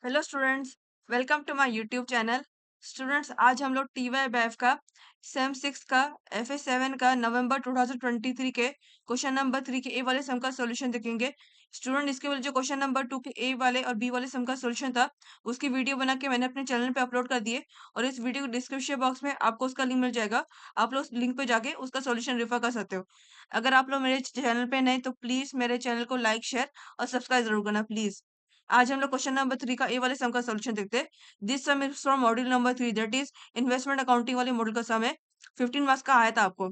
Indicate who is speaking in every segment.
Speaker 1: Hello students, welcome to my YouTube channel. Students, आज हम लोग टी वाई बैफ का सेम सिक्स का FA7 का नवंबर 2023 के क्वेश्चन नंबर 3 के ए वाले सम का सॉल्यूशन देखेंगे। स्टूडेंट, इसके वाले जो क्वेश्चन नंबर 2 के ए वाले और बी वाले सम का सॉल्यूशन था, उसकी वीडियो बना के मैंने अपने चैनल पे अपलोड कर दिए और इस वीडियो के डिस्क्रिप्शन बॉक्स में आपको उसका लिंक मिल जाएगा। आप लोग लिंक पे जाके उसका सॉल्यूशन रेफर कर सकते हो। अगर आप लोग मेरे चैनल पे नए तो प्लीज मेरे चैनल को लाइक, शेयर और सब्सक्राइब जरूर करना प्लीज। आज हम लोग क्वेश्चन नंबर 3 का ए वाले सम का सॉल्यूशन देखते हैं। This some is from module number 3, that is investment accounting वाले मॉड्यूल का सम है। 15 मार्क्स का आया था आपको।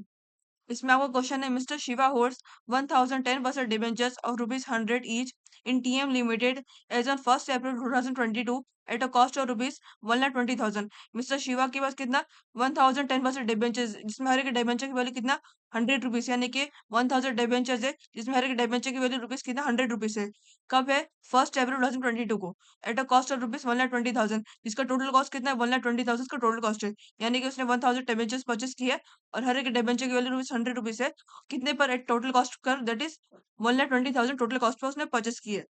Speaker 1: इसमें आपको क्वेश्चन है, mister Shiva holds 1010% debentures of ₹100 each in TM limited as on 1 April 2022 at a cost of ₹1,20,000। Mister Shiva के पास कितना 1010% डिबेंचर्स, जिसमें हर एक डिबेंचर की वैल्यू कितना ₹100, यानी कि 1000 डिबेंचर्स है जिसमें हर एक डिबेंचर की वैल्यू रुपीज कितना ₹100 है। कब है? 1 अप्रैल 2022 को एट अ कॉस्ट ऑफ ₹1,20,000, जिसका टोटल कॉस्ट कितना है 1,20,000 का टोटल कॉस्ट है। यानी कि उसने 1000 डिबेंचर्स परचेस किया और हर एक डिबेंचर की वैल्यू ₹100 है। कितने पर एट टोटल कॉस्ट कर, that is 1,20,000 total cost per उसने परचेस की है।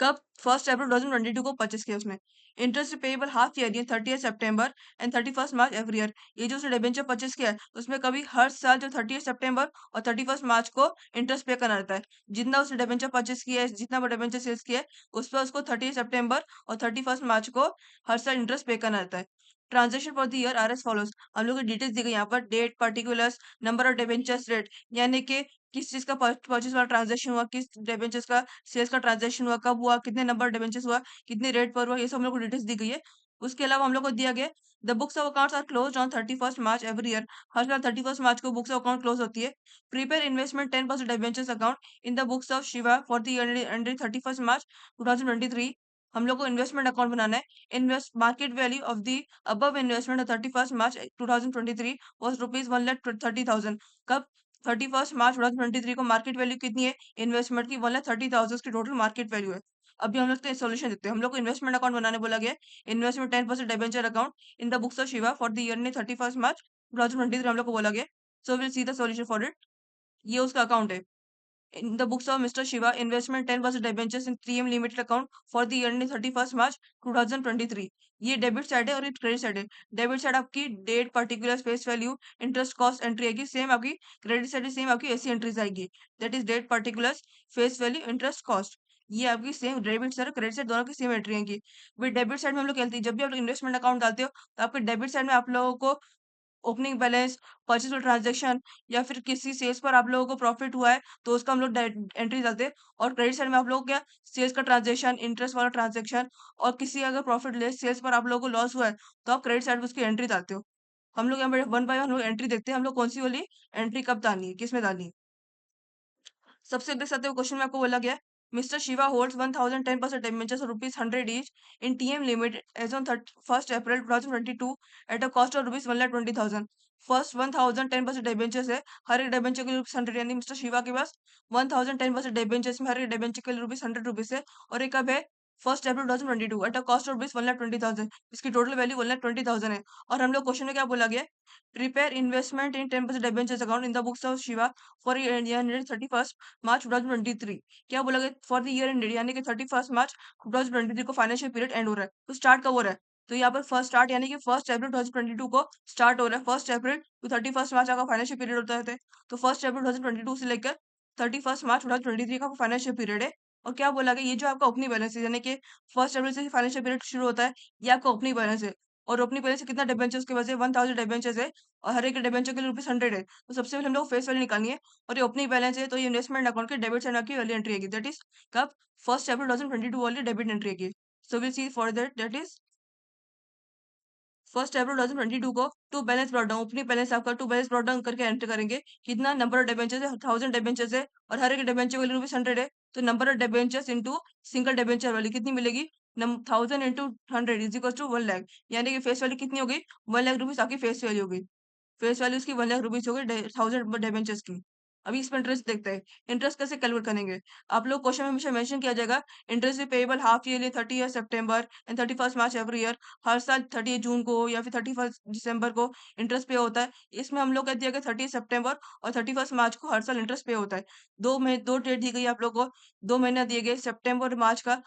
Speaker 1: कब? 1 अप्रैल 2022 को परचेस किया उसने। इंटरेस्ट पेएबल हाफ ईयरली 30 सितंबर एंड 31 मार्च एवरी ईयर। ये जो उसने डिबेंचर परचेस किया है उसमें कभी हर साल जो 30 सितंबर और 31 मार्च को इंटरेस्ट पे करना रहता है। जितना उसने डिबेंचर परचेस किया है, जितना वो डिबेंचर सेल्स किया है, उस पर उसको 30 सितंबर और 31 मार्च को हर साल इंटरेस्ट पे करना रहता है। Transaction for the year are as follows. हम लोग की डिटेल्स दी गई यहाँ पर, date, particulars, number of debentures, rate, यानी कि किस चीज का परचेस वाला ट्रांजेक्शन हुआ, किस डिबेंचर्स का सेल्स का ट्रांजेक्शन हुआ, कब हुआ, कितने नंबर डिबेंचर्स हुआ, कितने रेट पर हुआ, ये सब हम लोग को डिटेल्स दी गई है। उसके अलावा हम लोग को दिया गया the books of accounts are close on 31 March every year. हर साल 31 मार्च को बुक्स ऑफ अकाउंट क्लोज होती है। Prepare investment 10% debentures account in the books of Shiva for the year ended 31 मार्च 2023। हम लोग को इन्वेस्टमेंट अकाउंट बनाना है। Invest market value of the above investment 31 March 2023 was ₹1,30,000। कब? 31 मार्च 2023 को मार्केट वैल्यू कितनी है इन्वेस्टमेंट की? 1,30,000 की टोटल मार्केट वैल्यू है। अभी हम लोग सोल्यूशन देखते हैं। हम लोग को इन्वेस्टमेंट अकाउंट बनाने बोला गया है। Investment 10% debenture account in the books of Shiva for the year 31 मार्च 2023 हम लोग को बोला गया। So will see the solution for it. ये उसका अकाउंट है। In the books of Mr. Shiva, investment 10% debentures in 3M Limited account for the year ending 31 March 2023। ये debit side है और ये क्रेडिट साइड है। डेबिट साइड आपकी date, particular, face value, interest, cost entry आएगी same आपकी। Credit side same आपकी ऐसी एंट्रीज आएगी, that is date, particular, face value, interest, cost. ये आपकी सेम डेबिट साइड और क्रेडिट साइड दोनों की सेम एंट्री आएंगी। भाई डेबिट साइड में हम लोग कहते हैं, जब भी आप लोग इन्वेस्टमेंट अकाउंट डालते हो तो आपके डेबिट साइड में आप लोगों को ओपनिंग बैलेंस, परचेज ट्रांजैक्शन या फिर किसी सेल्स पर आप लोगों को प्रॉफिट हुआ है तो उसका हम लोग एंट्री डालते हैं। और क्रेडिट साइड में आप लोग क्या, सेल्स का ट्रांजैक्शन, इंटरेस्ट वाला ट्रांजैक्शन, और किसी अगर प्रॉफिट लेस सेल्स पर आप लोगों को लॉस हुआ है तो आप क्रेडिट साइड में उसकी एंट्री डालते हो। हम लोग यहाँ पे वन बाय वन हम लोग एंट्री देखते हैं, हम लोग कौन सी वाली एंट्री कब डालनी है, किस में डालनी है। सबसे देख सकते हो क्वेश्चन में आपको बोला गया है, mister Shiva holds 1010% debentures ₹100 each in TM limited as on 1 April 2022 at a cost of ₹1,20,000। First 1010% debentures है, हर एक डिबेंचर के लिए ₹100, यानी मिस्टर शिवा के पास 1010% डिबेंचर्स में हर एक डिबेंचर के लिए ₹100 है। और ये कब है? 1 April 2022 at a cost of ₹1,20,000, इसकी टोटल वैल्यू 1,20,000 है। और हम लोग क्वेश्चन में क्या बोला गया है, prepare investment in 10% debentures account in the books of Shiva for year 31 मार्च 2023। क्या बोला गया? फॉर द ईयर एंडेड, यानी कि 31 मार्च 2023 को फाइनेंशियल पीरियड एंड हो रहा है, तो स्टार्ट कब हो रहा है? तो यहाँ पर फर्स्ट स्टार्ट, यानी कि 1 अप्रैल 2022 को स्टार्ट हो रहा है। 1 अप्रैल टू 31 मार्च का फाइनेंशियल पीरियड होता है। तो 1 अप्रैल 2022 से लेकर 31 मार्च 2023 का फाइनेंशियल पीरियड है। और क्या बोला गया, ये जो आपका ओपनिंग बैलेंस है, यानी कि 1 अप्रैल से फाइनेंशियल पीरियड शुरू होता है, ये आपका ओपनिंग बैलेंस है। और ओपनिंग बैलेंस से कितना डिबेंचर्स के वजह 1000 डिबेंचर्स है और हर एक डिबेंचर के लिए ₹100 है। तो सबसे पहले हम लोग फेस वैल्यू निकालनी है। और ये ओपनिंग बैलेंस है, तो ये इन्वेस्टमेंट अकाउंट के डेबिट साइड की वाली एंट्री आएगी, दैट इज कब? 1 अप्रैल 2022 वाली डेबिट एंट्री आएगी। So will see for that is 1 April 2022 को to balance brought down, opening balance आपका टू बैलेंस ब्रॉट डाउन करके एंटर करेंगे। कितना नंबर ऑफ डिबेंचर्स है? 1000 डिबेंचर्स है और हर एक डिबेंचर वैल्यू ₹100 है। तो number of debentures into single debenture value कितनी मिलेगी? 1000 into 100 is equal to 1 lakh, यानी कि फेस वैल्यू कितनी हो गई? 1 लाख रुपीज आपकी फेस वैल्यू हो गई। फेस वैल्यू इसकी 1 लाख रुपीज हो गई 1000 डिबेंचर्स की। अभी इसमें इंटरेस्ट देखते हैं। इंटरेस्ट कैसे कैलकुलेट करेंगे? आप लोग क्वेश्चन में हमेशा मेंशन किया जाएगा, इंटरेस्ट पेएबल हाफ ईयरली 30 सितंबर एंड 31 मार्च एवरी ईयर। हर साल 30 जून को या फिर 31 दिसंबर को इंटरेस्ट पे होता है। इसमें हम लोग कह दिया गया 30 सितंबर और 31 मार्च को हर साल इंटरेस्ट पे होता है। 2 डेट दी गई है आप लोग को, 2 महीना दिए गए सितंबर और मार्च का।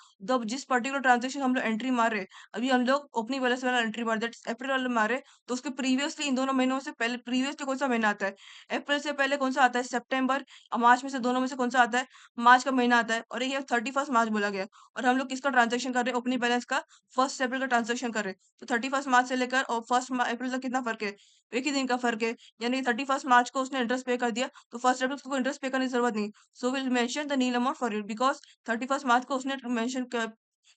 Speaker 1: जिस पर्टिकुलर ट्रांजेक्शन हम लोग एंट्री मार रहे हैं, अभी हम लोग ओपनिंग बैलेंस वाला एंट्री मार दैट अप्रैल वाला मारे, तो उसके प्रीवियसली इन दोनों महीनों से पहले प्रीवियसली कौन सा महीना आता है? अप्रैल से पहले कौन सा आता है? सितंबर। मार्च में से दोनों में से कौन सा आता है? मार्च का महीना आता है, और ये 31 मार्च बोला गया है। और हम लोग किसका ट्रांजेक्शन कर रहे हैं? ओपनिंग बैलेंस का 1 अप्रैल का ट्रांजेक्शन कर रहे हैं। तो 31 मार्च से लेकर और 1 अप्रैल तक कितना फर्क है? एक ही दिन का फर्क है। यानी 31 मार्च को उसने इंटरेस्ट पे कर दिया, तो 1 अप्रैल को इंटरेस्ट पे करने की जरूरत नहीं। So will mention the nil amount for it, because 31 March को उसने मेंशन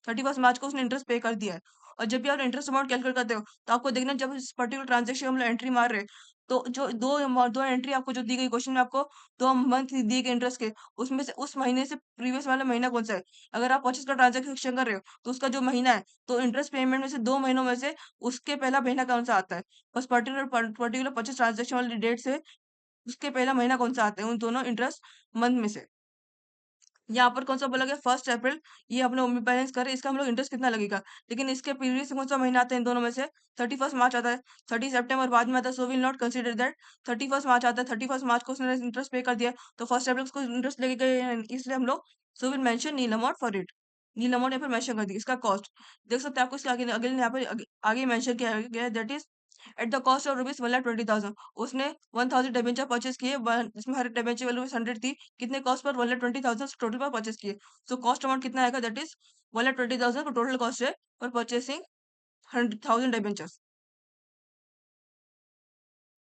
Speaker 1: 31 मार्च को उसने इंटरेस्ट पे कर दिया है। और जब भी आप इंटरेस्ट अमाउंट कैलकुलेट करते हो, तो आपको देखना जब इस पर्टिकुलर ट्रांजेक्शन हम लोग एंट्री मार रहे हैं, तो जो दो एंट्री आपको जो दी गई क्वेश्चन में, आपको 2 मंथ दिए गए इंटरेस्ट के, उसमें से उस महीने से प्रीवियस वाला महीना कौन सा है? अगर आप 25 का ट्रांजेक्शन कर रहे हो, तो उसका जो महीना है, तो इंटरेस्ट पेमेंट में से 2 महीनों में से उसके पहला महीना कौन सा आता है? बस पर्टिकुलर 25 ट्रांजेक्शन वाली डेट से उसके पहला महीना कौन सा आता है उन दोनों इंटरेस्ट मंथ में से। यहाँ पर कौन सा बोला गया? 1 अप्रैल। ये हम लोग बैलेंस करें, इसका हम लोग इंटरेस्ट कितना लगेगा? लेकिन इसके पीरियड से कौन सा महीना आता है इन दोनों में से? 31 मार्च आता है। 30 सितंबर बाद में आता है, so will not consider that. 31 मार्च आता है, 31 मार्च को उसने इंटरेस्ट पे कर दिया, तो 1 अप्रैल उसको इंटरेस्ट लगेगा, इसलिए हम लोग so will mention nil amount for it. Nil amount यहाँ पर मेंशन कर दी। इसका कॉस्ट देख सकते हैं आपको, इसके आगे आगे यहाँ पर आगे मेंशन किया गया है, that is at the cost of rupees 1,20,000। उसने 1000 डिबेंचर परचेज किए, जिसमें हर डिबेंचर वैल्यू 100 थी। कितने कॉस्ट पर? 1,20,000 टोटल पर परचेज किए। सो कॉस्ट अमाउंट कितना आएगा? दैट इज 1,20,000 का टोटल कॉस्ट है फॉर परचेसिंग 100,000 डिबेंचर्स।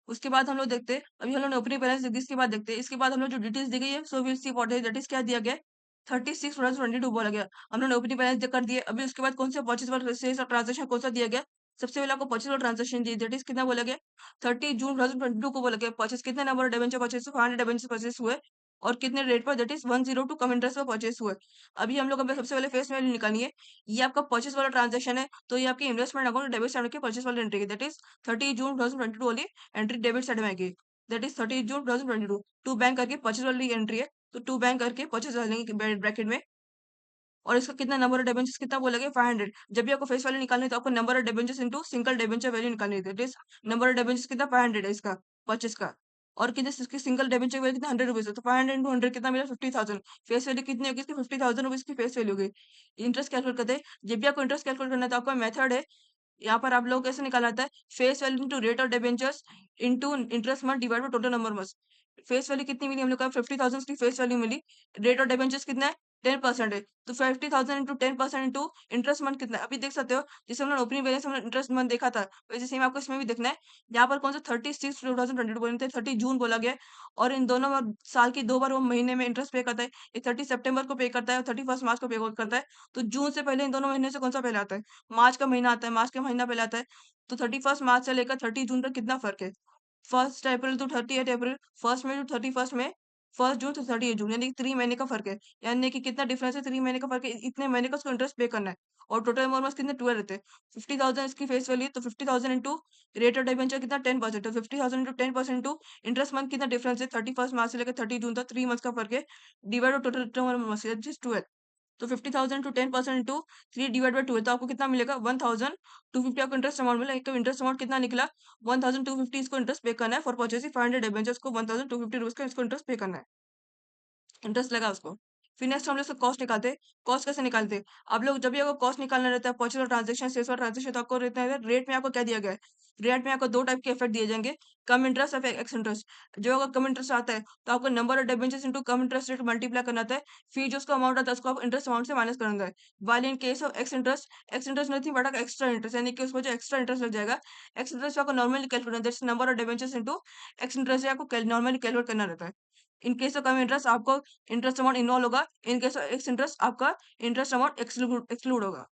Speaker 1: उसके बाद हम लोग देखते हैं, अभी हम लोग ने ओपनिंग बैलेंस देखी, इसके बाद देखते हैं, इसके बाद हम लोग जो डिटेल्स दी गई है, सो will see what is that is क्या दिया गया? 36/22 बोला गया। हम लोग ने ओपनिंग बैलेंस कर दिए। अभी उसके बाद कौन से परचेज वाला सेल्स और ट्रांजेक्शन कौन सा दिया गया? सबसे पहले आपको परचेज वाला ट्रांजेक्शन दिए, दैट इज कितना बोला गया? 30 जून 2022 को बोला गया। परचेज कितने number debenture purchase? 500 debenture purchase हुए। और कितने रेट पर? दैट इज 102 कम इंटरेस्ट पर परचेज हुए। अभी हम लोग हमें सबसे पहले फेस वैल्यू निकालनी है। ये आपका परचेज वाला ट्रांजेक्शन है, तो ये आपकी इन्वेस्टमेंट अकाउंट डेबिट साइड के परचेज वाली एंट्री है, दैट इज 30 जून 2022 वाली एंट्री डेबिट साइड में आएगी। That is 30 June 2022। To bank करके परचेज वाली एंट्री है, तो टू बैंक करके परचेज वाले ब्रैकेट में। और इसका कितना नंबर ऑफ डिबेंचर्स कितना बोला गया? 500। जब भी आपको फेस वैल्यू निकालनी है, तो आपको number of debentures into single debenture value निकालनी है, that is number of debentures कितना? 500 है इसका परचेज का। और कितने इसकी सिंगल डिबेंचर वैल्यू कितना? 100 रुपीज है, तो 500 इंटू 100 कितना मिला? 50,000। फेस वैल्यू कितनी होगी इसकी? 50,000 रुपीज की फेस वैल्यू होगी। इंटरेस्ट कैलकुलेट करते हैं। जब भी आपको इंटरेस्ट कैलकुलेट करना है, तो आपका मेथड है, यहाँ पर आप लोग कैसे निकाला जाता है? Face value into rate of debentures into interest month divide by total number months. Face value कितनी मिली हम लोग का? 50,000 की फेस वैल्यू मिली। रेट ऑफ डिबेंचर्स कितना है? 10% है, तो 50,000 इंटू 10% इंटू इंटरेस्ट मंथ कितना है? अभी देख सकते हो, जैसे हमने ओपनिंग बैलेंस हमने इंटरेस्ट मंथ देखा था, वैसे सेम आपको इसमें भी देखना है। यहाँ पर कौन सा 36/2022 बोलते हैं, 30 जून बोला गया है। और इन दोनों साल की 2 बार वो महीने में इंटरेस्ट पे करता है। एक 30 सितंबर को पे करता है और 31 मार्च को पे करता है। तो जून से पहले इन दोनों महीने से कौन सा पहले आता है? मार्च का महीना आता है, मार्च का महीना पहले आता है। तो 31 मार्च से लेकर 30 जून तक कितना फर्क है? 1 April to 30 April, 1 May to 31 May, 1 June to 30 June, यानी कि 3 महीने का फर्क है। यानी कि कितना डिफरेंस है? 3 महीने का फर्क है। इतने महीने का उसको इंटरेस्ट पे करना है। और टोटल नंबर मंथ्स कितने? 12 रहते हैं। 50,000 इसकी फेस वैल्यू, तो 50,000 इंटू रेट ऑफ डिबेंचर कितना? 10%, तो 50,000 इंटू 10% इंटू इंटरेस्ट मंथ कितना डिफरेंस है? 31 मार्च से लेकर 30 जून तक 3 मंथ्स का फर्क है। Divide total number months, 12। तो 50,000 टू 10% इंटू 3 डिवाइड बाय 12, तो आपको कितना मिलेगा? 1,250 आपको इंटरेस्ट अमाउंट मिला। एक इंटरेस्ट अमाउंट कितना निकला? 1,250 इसको इंटरेस्ट पे करना है फॉर परचेसिंग 500 डिबेंचर्स को। 1,250 रुपीज का इसको इंटरेस्ट पे करना है, इंटरेस्ट लगा उसको। फिर नेक्स्ट हम लोग इसका कॉस्ट निकालते हैं। कॉस्ट कैसे निकालते हैं? आप लोग जब भी आपको कॉस्ट निकालना रहता है, परचेज और ट्रांजेक्शन, सेल्स और ट्रांजेक्शन, तो आपको रहता है रेट में आपको क्या दिया गया है? रेट में आपको 2 टाइप के इफेक्ट दिए जाएंगे, कम इंटरेस्ट और एक्स इंटरेस्ट। जो अगर कम इंटरेस्ट आता है, तो आपको number of debentures into cum interest rate multiply करना होता है। फिर जो उसका अमाउंट आता है, उसको आप इंटरेस्ट अमाउंट से माइनस करना है। While in case of x interest nothing but extra interest, यानी कि उसमें जो एक्स्ट्रा इंटरेस्ट लग जाएगा। एक्स इंटरेस्ट आपको normally calculate, that's number of debentures into x interest आपको नॉर्मली कैलकुलेट करना रहता है। In case of come interest आपको इंटरेस्ट अमाउंट इन्वॉल्व होगा। In case of x interest आपका इंटरेस्ट अमाउंट एक्सक्लूड होगा।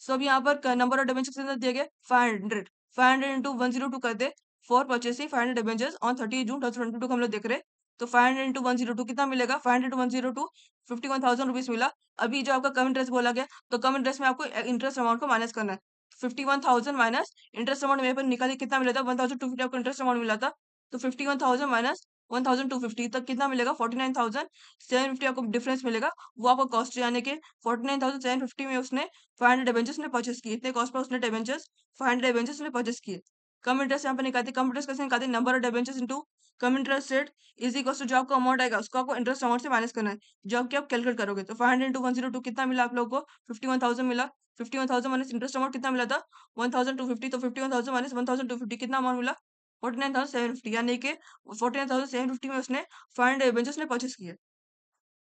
Speaker 1: सो अब यहाँ पर नंबर ऑफ डिबेंचर्स कितना दिया गया? 500। 500 इंटू 102 कर दे for purchasing 500 debentures on 30 June 2022 को हम लोग देख रहे हैं। तो 500 इंटू 102 कितना मिलेगा? 500 टू 102 51,000 रुपीज मिला। अभी जो आपका कम इंटरेस्ट बोला गया, तो कम इंटरेस्ट में आपको इंटरेस्ट अमाउंट को माइनस करना है। 51,000 माइनस इंटरेस्ट अमाउंट मेरे पर निकाली, कितना मिला था? 1,250 आपको इंटरेस्ट अमाउंट मिला था। तो 51,000 माइनस 1250 तक कितना मिलेगा 49,750 आपको डिफरेंस मिलेगा, वो आपको कॉस्ट यानी कि 49,750 में उसने 500 डिबेंचर्स ने परचेस किए, इतने कॉस्ट पर उसने डिबेंचर्स 500 डिबेंचर्स ने परचेस किए। कम इंटरेस्ट यहाँ पे निकालते, कम इंटरेस्ट कैसे निकालते, number of debentures into cum interest rate is equal to जो आपको अमाउंट आएगा उसको आपको इंटरेस्ट अमाउंट से माइनस करना है, जो आपके आप कैलकुलेट करोगे। तो 500 इंटू 102 कितना मिला आप लोगों को, 51,000 मिला। 51,000 माइनस इंटरेस्ट अमाउंट कितना मिला था 1,250, तो 51,000 माइनस 1,250 कितना अमाउंट मिला 49,750, यानी कि 49,750 में उसने 500 डिबेंचर्स ने परचेस किए।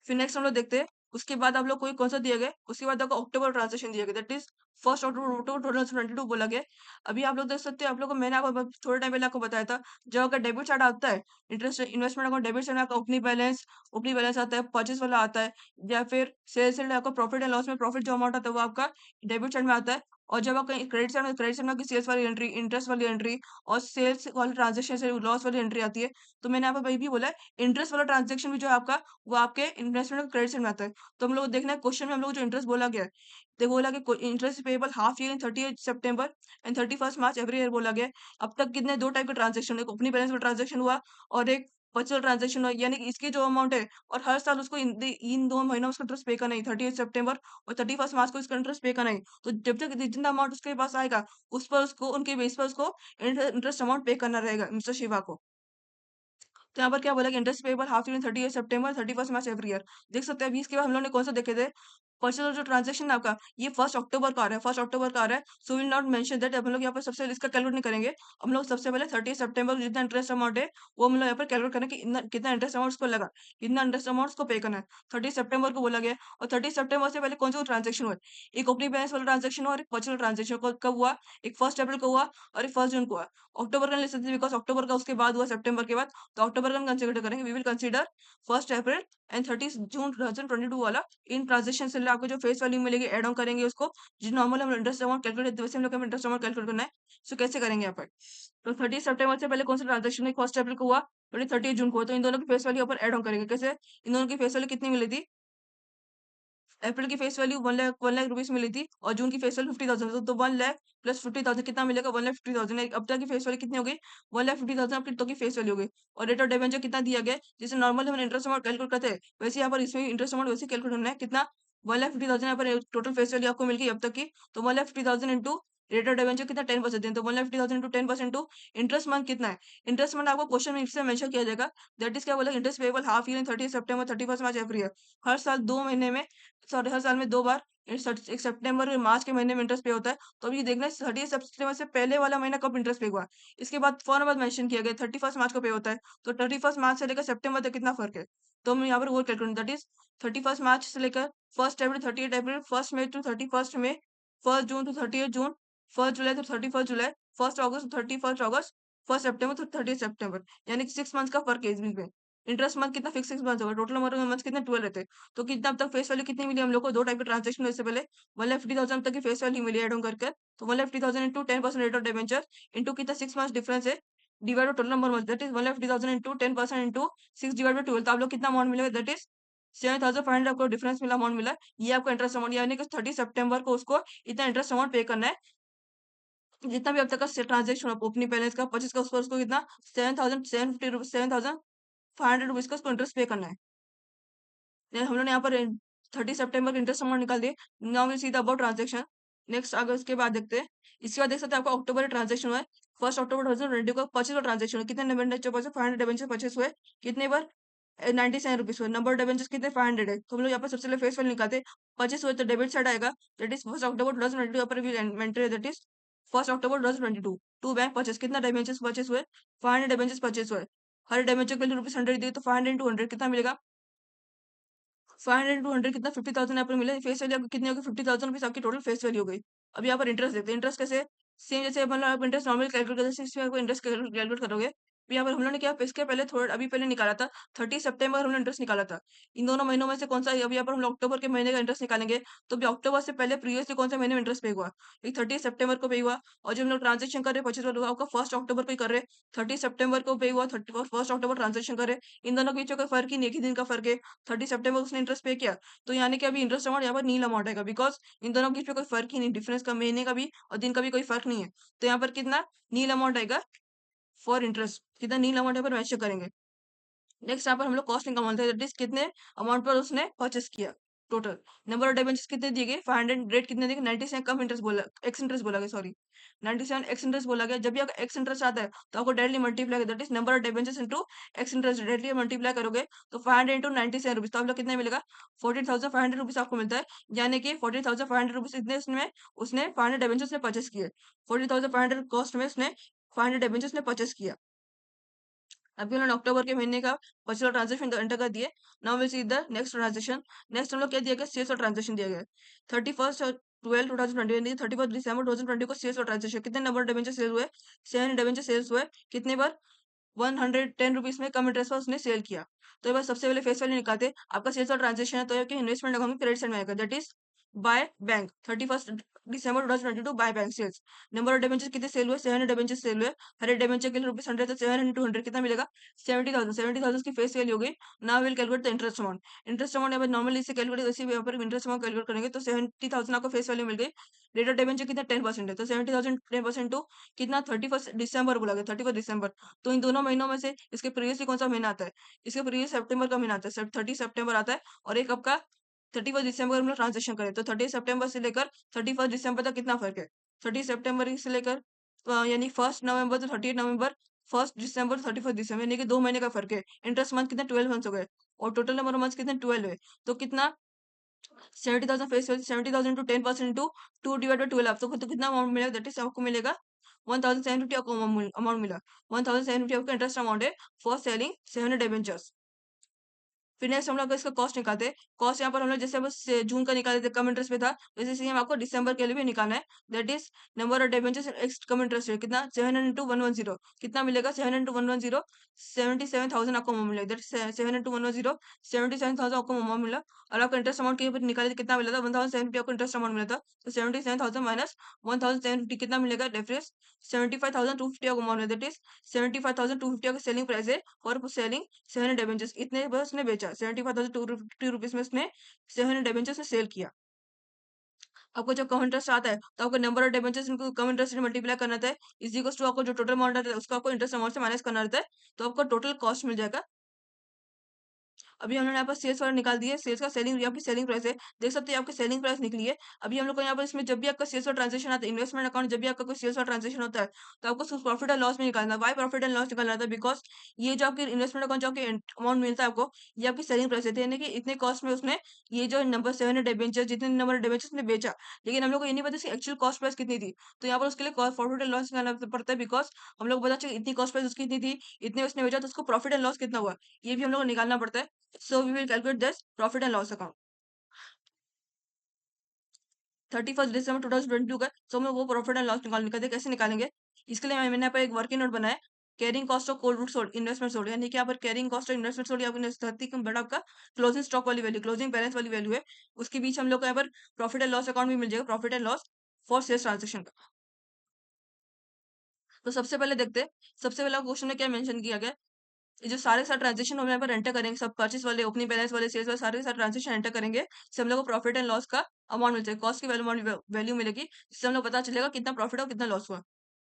Speaker 1: फिर नेक्स्ट हम लोग देखते हैं, उसके बाद आप लोग कोई कौन सा दिया गया, उसके बाद आपको अक्टूबर ट्रांजेक्शन दिया गया, दैट इज 1 अक्टूबर 2022 बोला गया। अभी आप लोग देख सकते हैं, आप लोग को मैंने आपको थोड़े टाइम पहले आपको बताया था, जब आपका डेबिट साइड आता है, interest investment account debit side में आपका ओपनिंग बैलेंस आता है, परचेस वाला आता है, या फिर सेल्स साइड आपका प्रॉफिट एंड लॉस में प्रॉफिट जो अमाउंट आता है वो आपका डेबिट साइड में आता है। और जब आपका क्रेडिट साइड में आपकी सेल्स वाली एंट्री, इंटरेस्ट वाली एंट्री और सेल्स वाली ट्रांजेक्शन से लॉस वाली एंट्री आती है। तो मैंने आपको वही भी बोला है, इंटरेस्ट वाला ट्रांजेक्शन भी जो है आपका, वो आपके इन्वेस्टमेंट क्रेडिट से में आता है। तो हम लोग को देखना है क्वेश्चन में हम लोग जो इंटरेस्ट बोला गया है, देखो बोला कि interest payable half year in 30 सितंबर एंड 31 मार्च एवरी ईयर बोला गया है। अब तक कितने दो टाइप के ट्रांजेक्शन, एक ओपनिंग बैलेंस का ट्रांजेक्शन हुआ और एक वर्चुअल ट्रांजेक्शन हुआ, यानी कि इसकी जो अमाउंट है और हर साल उसको इन दो महीनों में उसका इंटरेस्ट पे करना है, 30 सितंबर और 31 मार्च को इसका इंटरेस्ट पे करना है। तो जब तक जितना अमाउंट उसके पास आएगा उस पर उसको उनके बेस पर उसको इंटरेस्ट अमाउंट पे करना रहेगा मिस्टर शिवा को। तो यहाँ पर क्या बोला कि इंटरेस्ट पेबल हाफ ईयर 30 सितंबर 31 मार्च एवरी ईयर। देख सकते हैं अभी इसके बाद हम लोग ने कौन सा देखे थे, पर्सनल जो ट्रांजेक्शन है आपका, ये 1 अक्टूबर का आ रहा है, 1 अक्टूबर का आ रहा है। So will not mention that, हम लोग यहाँ पर सबसे इसका कैलकुलेट नहीं करेंगे। हम लोग सबसे पहले 30 सितंबर को जितना इंटरेस्ट अमाउंट है वो हम लोग यहाँ पर कैलकुलेट करें कि कितना इंटरेस्ट अमाउंट उसको लगा, कितना इंटरेस्ट अमाउंट उसको पे करना है। 30 सितंबर को बोला गया है। और 30 सितंबर से पहले कौन सा ट्रांजेक्शन हुआ है, एक ओपनिंग बैलेंस वाला ट्रांजेक्शन हुआ और एक पर्सनल ट्रांजेक्शन कब हुआ, एक 1 अप्रैल को हुआ और एक 1 जून को हुआ। अक्टूबर का ले सकते बिकॉज अक्टूबर का उसके बाद हुआ सितंबर के बाद, तो अक्टूबर का हम कंसिडर करेंगे। We will consider 1 April and 30 June 2022 वाला। इन ट्रांजेक्शन से आपको जो फेस वैल्यू मिलेगी एड ऑन करेंगे उसको, जो नॉर्मल हम इंटरेस्ट अमाउंट कैलकुलेट करते हैं वैसे हम लोग इंटरेस्ट अमाउंट कैलकुलेट करना है। सो कैसे करेंगे यहाँ पर, तो 30 सितंबर से पहले कौन सा ट्रांजेक्शन 1 अप्रैल को हुआ और 30 जून को हुआ, तो इन दोनों की फेस वैल्यू पर एड ऑन करेंगे। कैसे, इन दोनों की फेस वैल्यू कितनी मिली थी, अप्रैल की फेस वैल्यू 1 लाख रुपीस मिली थी और जून की फेस वैल्यू 50,000, तो 1 लाख प्लस 50,000 कितना मिलेगा 1,50,000। अब तक की फेस वैल्यू कितनी हो गई 1,50,000 आपकी तो की फेस वैल्यू हो गई। और रेट ऑफ डिबेंचर कितना दिया गया है, जैसे नॉर्मली हम इंटरेस्ट अमाउंट कैलकुलेट करते हैं वैसे यहाँ पर इसमें इंटरेस्ट अमाउंट वैसे कैलकुलेट करना है, कितना 1,50,000 यहाँ पर टोटल फेस वैल्यू आपको मिल गई अब तक की। तो 1,50,000 इंटू रेट ऑफ डिबेंचर कितना 10% दें, तो 1,50,000 इंटू 10% टू इंटरेस्ट मंथ कितना है, इंटरेस्ट मंथ आपको क्वेश्चन में इससे मेंशन किया जाएगा। दैट इज क्या बोला, interest payable half year in 30 सितंबर 31 मार्च एवरी ईयर। हर साल 2 महीने में, सॉरी हर साल में 2 बार, एक सितंबर और मार्च के महीने में इंटरेस्ट पे होता है। तो अब ये देखना है 30 सितंबर से पहले वाला महीना कब इंटरेस्ट पे हुआ, इसके बाद फौरन बाद मेंशन किया गया 31 मार्च को पे होता है। तो 31 मार्च से लेकर सितंबर तक कितना फर्क है, तो हम यहाँ पर वो कैलकुलेट, दैट इज 31 मार्च से लेकर 1 April 30 April, 1 May to 31 May, 1 June to 30 June, 1 July to 31 July, 1 अगस्त टू 31 अगस्त, 1 सितंबर टू 30 सितंबर, यानी कि 6 मंथ का फर्क है इस बीच में। इंटरेस्ट मंथ कितना फिक्स 6 मंथ होगा, टोटल नंबर मंथ कितने 12 रहते हैं। तो कितना अब तक फेस वैल्यू कितनी मिली हम लोग को, दो टाइप के ट्रांजेक्शन हुए इससे पहले। 1,50,000 तक की फेस वैल्यू मिली एड ऑन करके, तो 1,50,000 into 10% rate of debenture into कितना 6 मंथ डिफरेंस है, divide total number month, that is 1,50,000 into 10% into 6 divide by 12। तो आप लोग कितना अमाउंट मिलेगा, दैट इज 7,500 आपको डिफरेंस मिला, अमाउंट मिला। ये आपका इंटरेस्ट अमाउंट, यानी कि 30 सितंबर को उसको इतना इंटरेस्ट अमाउंट पे करना है। जितना भी अब तक का ट्रांजेक्शन हुआ ओपनिंग बैलेंस का 25 का, उसको उसको कितना 7,750 7,500 रुपीज का उसको इंटरेस्ट पे करना है। हम लोग ने यहाँ पर 30 सितंबर का इंटरेस्ट अमाउंट निकाल दिए। Now we see the about transaction. Next आगे उसके बाद देखते हैं, इसके बाद देख सकते हैं आपको अक्टूबर ट्रांजेक्शन हुआ है। 1 अक्टूबर 2020 को 25 ट्रांजेक्शन हुए, कितने डिबेंचर 500 डिबेंचर परचेस हुए, कितने बार 97 रुपीज हुए। नंबर ऑफ डिबेंचर्स कितने 500 है, तो हम लोग यहाँ पर सबसे पहले फेस वैल्यू निकालते हैं। 25 हुए तो डेबिट साइड आएगा, दैट इज 1 अक्टूबर 2022 पर भी entry, that is 1 October 2022 to bank purchase, कितना डिबेंचर्स परचेस हुए 500 डिबेंचर्स परचेस हुए। हर डिबेंचर के लिए रुपीज 100 दिए, तो 500 इंटू 100 कितना मिलेगा 500 टू 100 कितना 50,000 यहाँ पर मिला। फेस वैल्यू आपकी कितनी होगी 50,000 रुपीज आपकी टोटल फेस वैल्यू हो गई। अब यहाँ पर इंटरेस्ट देखते हैं, इंटरेस्ट कैसे, सेम जैसे मतलब आप इंटरेस्ट नॉर्मल कैलकुलेट करते हैं इसमें आपको इंटरेस्ट कैलकुलेट करोगे। तो यहाँ पर हम लोगों ने क्या इसके पहले थोड़ा अभी पहले निकाला था 30 सितंबर हमने इंटरेस्ट निकाला था। इन दोनों महीनों में से कौन सा, अभी यहाँ पर हम लोग अक्टूबर के महीने का इंटरेस्ट निकालेंगे। तो अभी अक्टूबर से पहले प्रीवियसली कौन सा महीने में इंटरेस्ट पे हुआ, एक 30 सितंबर को पे हुआ। और जो हम लोग ट्रांजेक्शन कर रहे हैं 25 आपका 1 अक्टूबर को ही कर रहे हैं, 30 सितंबर को पे हुआ, 1 अक्टूबर ट्रांजेक्शन कर रहे हैं। इन दोनों के बीच में कोई फर्क ही नहीं, एक ही दिन का फर्क है। 30 सितंबर उसने इंटरेस्ट पे किया, तो यानी कि अभी इंटरेस्ट अमाउंट यहाँ पर नील अमाउंट आएगा, बिकॉज इन दोनों के बीच में कोई फर्क ही नहीं, डिफरेंस का महीने का भी और दिन का भी कोई फर्क नहीं है। तो यहाँ पर कितना नील अमाउंट आएगा फॉर इंटरेस्ट, कितना नील अमाउंट यहाँ पर मेंशन करेंगे। नेक्स्ट यहाँ पर हम लोग कॉस्ट इनकम मानते हैं, दैट इज कितने अमाउंट पर उसने परचेस किया टोटल। नंबर ऑफ डिबेंचर्स कितने दिए गए, 500, रेट कितने दिए गए, 97 कम इंटरेस्ट बोला, एक्स इंटरेस्ट बोला गया, सॉरी 97 एक्स इंटरेस्ट बोला गया। जब भी आपका एक्स इंटरेस्ट आता है तो आपको directly multiply, that is number of debentures into x interest, directly multiply करोगे तो 500 इंटू 97 रुपीज, तो आप लोग कितना मिलेगा, 14,500 रुपीज आपको मिलता है। यानी कि 14,500 रुपीज इतने उसमें उसने 500 डिबेंचर्स ने परचेस किए, 14,500 कॉस्ट में उसने 500 डिबेंचर्स ने परचेस किया। अभी उन्होंने अक्टूबर के महीने का पर्सनल ट्रांजेक्शन एंटर कर दिए। Now will see the next transaction. Next हम लोग क्या दिया गया, सेल्स और ट्रांजेक्शन दिया गया। 31/12/2020 31 दिसंबर 2020 को सेल्स और ट्रांजेक्शन, कितने नंबर डिबेंचर सेल हुए, 7 डिबेंचर सेल्स हुए, कितने बार, 110 रुपीज में कम इंटरेस्ट पर उसने सेल किया। तो ये बार सबसे पहले फेस वैल्यू निकालते, आपका सेल्स और ट्रांजेक्शन है तो आपके इन्वेस्टमेंट अकाउंट क्रेडिट साइड में आएगा, that is by bank 31 December 2022 by bank sales. Number of debenture कितने सेल हुए, 7 डिबेंचर सेल हुए, हर एक डिबेंचर के लिए ₹100, तो 7 इंटू 100 कितना मिलेगा, 70,000, 70,000 की फेस वैल्यू हो गई। Now will calculate the interest amount. Interest amount यहाँ पर नॉर्मली इसे कैलकुलेट, वैसे भी यहाँ पर इंटरेस्ट अमाउंट कैलकुलेट करेंगे तो 70,000 आपको फेस वैल्यू मिल गई। रेट ऑफ डिबेंचर कितना, 10% है, तो 70,000 10% टू कितना, 31 दिसंबर बोला गया, 31 दिसंबर। तो इन दोनों महीनों में से इसके प्रीवियसली कौन सा महीना आता है, इसके प्रीवियस सितंबर का महीना आता है, 30 सितंबर आता है। और एक आपका 31 दिसंबर हम लोग ट्रांजेक्शन करें तो 30 सितंबर से लेकर 31 दिसंबर तक कितना फर्क है, 30 सितंबर से लेकर यानी 1 नवंबर तो 30 नवंबर, 1 दिसंबर 31 दिसंबर, यानी कि 2 महीने का फर्क है। इंटरेस्ट मंथ कितने, 12 मंथ्स हो गए, और टोटल नंबर ऑफ मंथ्स कितने, 12 है। तो कितना, 70,000 फेस वैल्यू, 70,000 टू 10% टू 2/12, तो कितना अमाउंट मिलेगा, दैट इज आपको मिलेगा 1,750 आपको अमाउंट मिला। 1,750 आपका इंटरेस्ट अमाउंट है फॉर सेलिंग 7 डिबेंचर्स। फिर नेक्स्ट हम लोग इसका कॉस्ट निकालते हैं। कॉस्ट यहाँ पर हम लोग जैसे बस जून का निकाले थे, कम इंटरेस्ट पे था, वैसे सेम आपको दिसंबर के लिए भी निकालना है, that is number of debentures x come interest है कितना, 700 into 110, कितना मिलेगा, 700 into 110, 77,000 आपको अमाउंट मिलेगा, दैट 700 into 110, 77,000 आपको अमाउंट मिला। और आपका इंटरेस्ट अमाउंट के ऊपर निकाले थे, कितना मिला था, 1,750 आपको इंटरेस्ट अमाउंट मिला था, तो 77,000 माइनस 1,750 कितना मिलेगा, डिफरेंस 75,250 आपको अमाउंट मिला, दैट इज 75,250 का सेलिंग प्राइस है फॉर सेलिंग 7 डिबेंचर्स। इतने बस उसने बेचा, 75,250 रुपीज में उसने 7 डिबेंचर्स ने सेल किया। आपको जब कम इंटरेस्ट आता है तो आपको नंबर ऑफ डिबेंचर्स इनको कम इंटरेस्ट से मल्टीप्लाई करना रहता है, इसी को आपको जो टोटल अमाउंट आता है उसको आपको इंटरेस्ट अमाउंट से माइनस करना रहता है, तो आपको टोटल कॉस्ट मिल जाएगा। अभी हम लोग यहाँ पर सेल्स वाला निकाल दिए, सेल्स का सेलिंग, आपकी सेलिंग प्राइस है, देख सकते हैं आपकी सेलिंग प्राइस निकली है। अभी हम लोग को यहाँ पर इसमें जब भी आपका सेल्स और ट्रांजेक्शन आता है, इन्वेस्टमेंट अकाउंट जब भी आपका कोई सेल्स और ट्रांजेक्शन होता है तो आपको उसको प्रॉफिट एंड लॉस में निकालना है। वाई प्रॉफिट एंड लॉस निकालना था, बिकॉज ये जो आपके इन्वेस्टमेंट अकाउंट जो आपके अमाउंट मिलता है आपको, ये आपकी सेलिंग प्राइस है, यानी कि इतने कॉस्ट में उसने ये जो नंबर 7 डिबेंचर, जितने नंबर डिबेंचर ने बेचा, लेकिन हम लोग को ये नहीं पता इसकी एक्चुअल कॉस्ट प्राइस कितनी थी, तो यहाँ पर उसके लिए प्रॉफिट एंड लॉस निकालना पड़ता है, बिकॉज हम लोग पता चले इतनी कॉस्ट प्राइस उसकी इतनी थी, इतने उसने बेचा, तो उसको प्रॉफिट एंड लॉस कितना हुआ, ये भी हम लोग को निकालना पड़ता है। So we will calculate this profit and loss account. 31 December 2022 का, so हम लोग वो प्रॉफिट एंड लॉस निकालते हैं, कैसे निकालेंगे, इसके लिए मैंने यहाँ पर एक वर्किंग नोट बनाया, carrying cost of cold root sold investment sold, यानी कि यहाँ पर carrying cost of investment sold, आपने धरती का बड़ा आपका क्लोजिंग स्टॉक वाली वैल्यू, क्लोजिंग बैलेंस वाली वैल्यू है, उसके बीच हम लोग को यहाँ पर प्रॉफिट एंड लॉस अकाउंट भी मिल जाएगा, profit and loss for sales transaction का। तो सबसे पहले देखते हैं, सबसे पहला क्वेश्चन में क्या मेंशन किया गया, ये जो सारे सारे ट्रांजेक्शन हम यहाँ पर एंटर करेंगे, सब परचेस वाले, ओपनिंग बैलेंस वाले, सेल्स वाले, सारे सारे ट्रांजेक्शन एंटर करेंगे, जिससे हम लोग को प्रॉफिट एंड लॉस का अमाउंट मिल जाएगा, कॉस्ट की वैल्यू मिलेगी, जिससे हम लोग पता चलेगा कितना प्रॉफिट और कितना लॉस हुआ।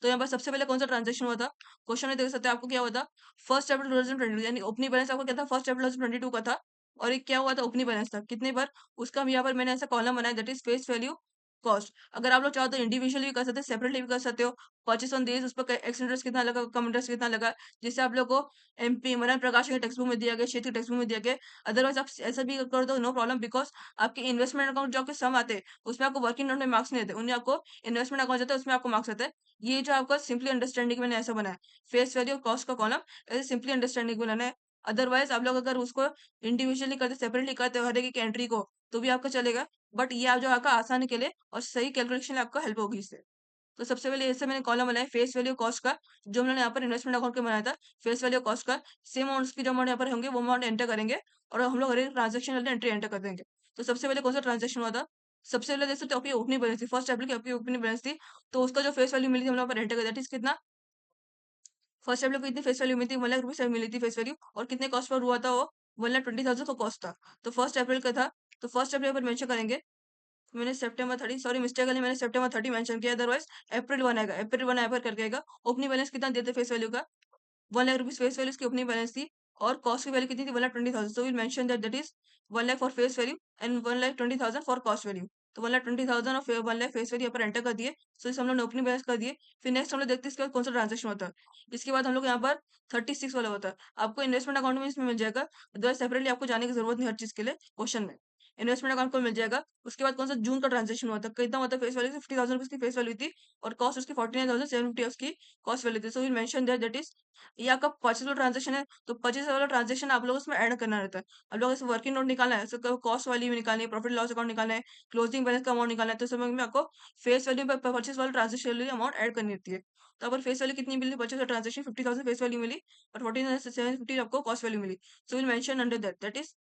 Speaker 1: तो यहाँ पर सबसे पहले कौन सा ट्रांजेक्शन हुआ था, क्वेश्चन में देख सकते हैं आपको क्या हुआ था, 1 अप्रैल 2022, यानी ओपनिंग बैलेंस आपको क्या था, 1 अप्रैल 2022 का था, और एक क्या हुआ था, ओपनिंग बैलेंस था, कितने बार, उसका हम यहाँ पर मैंने ऐसा कॉलम बनाया, that is face value cost. अगर आप लोग चाहो तो इंडिविजुअली भी कर सकते हो, सेपरेटली भी कर सकते हो। परचेस ऑन दिस, उस पर एक्स इंटरेस्ट कितना लगा, कम इंटरेस्ट कितना लगा, जिससे आप लोग को एमपी मरण प्रकाश के टेक्स्ट बुक में दिया गया, क्षेत्र टेक्स्ट बुक में दिया गया। अदरवाइज आप ऐसा भी कर दो, नो प्रॉब्लम, बिकॉज आपके इन्वेस्टमेंट अकाउंट जो आपके सम आते हैं उसमें आपको वर्किंग नोट में मार्क्स नहीं देते, उन्हें आपको इन्वेस्टमेंट अकाउंट जाता है उसमें आपको मार्क्स आता है। ये जो आपका सिंपली अंडरस्टैंडिंग मैंने ऐसा बनाया, फेस वैल्यू और कॉस्ट का कॉलम ऐसे सिंपली अंडरस्टैंडिंग बनाना है। अदरवाइज आप लोग अगर उसको इंडिविजुअली करते, सेपरेटली करते हर एक एंट्री को, तो भी आपका चलेगा, बट ये आप जो आपका आसानी के लिए और सही कैलकुलेशन आपको हेल्प होगी इससे। तो सबसे पहले ऐसे मैंने कॉलम बनाया फेस वैल्यू कॉस्ट का, जो मैंने यहाँ पर इन्वेस्टमेंट अकाउंट के बनाया था, फेस वैल्यू कॉस्ट का सेम अमाउंट की जो अमाउंट यहाँ पर होंगे वो अमाउंट एंटर करेंगे, और हम लोग हर एक ट्रांजेक्शन एंट्री एंटर कर देंगे। तो सबसे पहले कौन सा ट्रांजेक्शन हुआ था, सबसे पहले देख सकते हो आपकी ओपनिंग बैलेंस थी, फर्स्ट अप्रैल की आपकी ओपनिंग बैलेंस थी, तो उसका जो फेस वैल्यू मिली थी हम लोग पर एंटर कर, दैट इज कितना, फर्स्ट अप्रैल को इतनी फेस वैल्यू मिली थी, 1 लाख रुपीज मिली थी फेस वैल्यू, और कितने कॉस्ट पर हुआ था वो, 1,20,000 का कॉस्ट था, तो फर्स्ट अप्रैल का था, तो फर्स्ट अप्रैल पर मेंशन करेंगे। मैंने सितंबर 30, सॉरी मिस्टेकली मैंने सितंबर 30 मेंशन किया, अदरवाइज अप्रैल 1 आएगा, अप्रैल 1 यहाँ पर करके आएगा। ओपनिंग बैलेंस कितना देते फेस वैल्यू का, 1 लाख रुपीज फेस वैल्यू की ओपनिंग बैलेंस थी, और कॉस्ट की वैल्यू कितनी थी 1,20,000। सो will mention that is 1 lakh for face value and 1,20,000 for cost value. तो 1,20,000 और 1 लाख फेस वैल्यू पर एंटर कर दिए। सो इस हम लोग ने ओपनिंग बैलेंस कर दिए। फिर नेक्स्ट हम लोग देखते हैं इसके बाद कौन सा ट्रांजेक्शन होता है। इसके बाद हम लोग यहाँ पर 36 वाला होता है। आपको इन्वेस्टमेंट अकाउंट में इसमें मिल जाएगा, अदरवाइज सेपरेटली आपको जाने की जरूरत नहीं हर चीज के लिए क्वेश्चन में। इन्वेस्टमेंट अकाउंट को मिल जाएगा। उसके बाद कौन सा जून का ट्रांजेक्शन हुआ था, कितना हुआ था, फेस वैल्यू 50,000 उसकी फेस वैल्यू थी और कॉस्ट उसकी 49,750 उसकी कॉस्ट वैल्यू थी। सो विल मेंशन दैट इज ये आपका परचेज वाला ट्रांजेक्शन है। तो परचेज वाला ट्रांजेक्शन आप लोग उसमें ऐड करना रहता है। आप लोग ऐसे वर्किंग नोट निकालना है, तो कॉस्ट वाली भी निकालनी है, प्रॉफिट लॉस अकाउंट निकालना है, क्लोजिंग बैलेंस का अमाउंट निकालना है। तो समय में आपको फेस वैल्यू पर परचेज वाला ट्रांजेक्शन वाली अमाउंट ऐड करनी होती है। तो अगर फेस वैल्यू कितनी मिली, परचेज ट्रांजेक्शन 50,000 फेस वैल्यू मिली और 14,750 आपको कॉस्ट वैल्यू मिली। So will mention under that is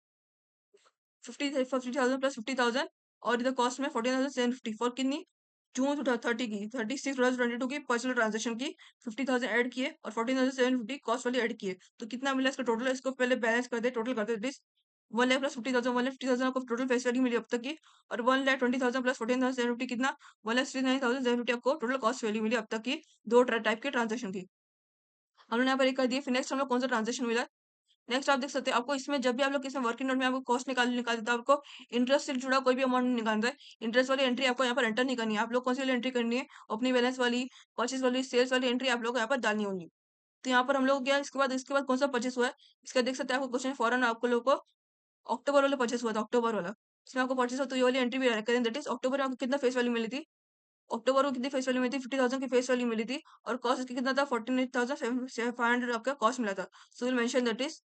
Speaker 1: 50,000 plus 50,000 और इधर कॉस्ट में 14,750 फॉर कितनी, जून 30 की 36 2022 की पर्सनल ट्रांजेक्शन की 50,000 ऐड किए और 14,750 कॉस्ट वाली ऐड किए। तो कितना मिला इसका टोटल, इसको पहले बैलेंस कर दे, टोटल कर दे दिस 1 लाख प्लस 50,000, 1,50,000 आपको टोटल फेस वैल्यू मिली अब तक की। और 1,20,000 प्लस 14,750 कितना, 1,69,750 आपको टोटल कॉस्ट वैल्यू मिली अब तक की दो टाइप के ट्रांजेक्शन की। हम लोग यहाँ पर एक कर दिए। फिर नेक्स्ट हम लोग कौन सा ट्रांजेक्शन मिला, नेक्स्ट आप देख सकते हैं। आपको इसमें जब भी आप लोग किसी वर्किंग नोट में आपको कॉस्ट निकाल देता है, आपको इंटरेस्ट से जुड़ा कोई भी अमाउंट नहीं निकालना है। इंटरेस्ट वाली एंट्री आपको यहाँ पर एंटर नहीं करनी है। आप लोग कौन सी वाली एंट्री करनी है, अपनी बैलेंस वाली, परचेज वाली, सेल्स वाली एंट्री आप लोग को यहाँ पर डालनी होगी। तो यहाँ पर हम लोग क्या, इसके बाद कौन सा परचेस हुआ है, इसका देख सकते हैं। आपको क्वेश्चन फॉरन आपको लोग को अक्टूबर वाला परचेस हुआ था, अक्टूबर वाला। इसमें आपको परचेस हो तो ये वाली एंट्री भी करें, दैट इज अक्टूबर में आपको कितना फेस वैल्यू मिली थी, अक्टूबर को कितनी फेस वैल्यू मिली थी, 50,000 की फेस वैल्यू मिली थी और कॉस्ट इसकी कितना था, 48,500 आपका कॉस्ट मिला था। सो will mention that is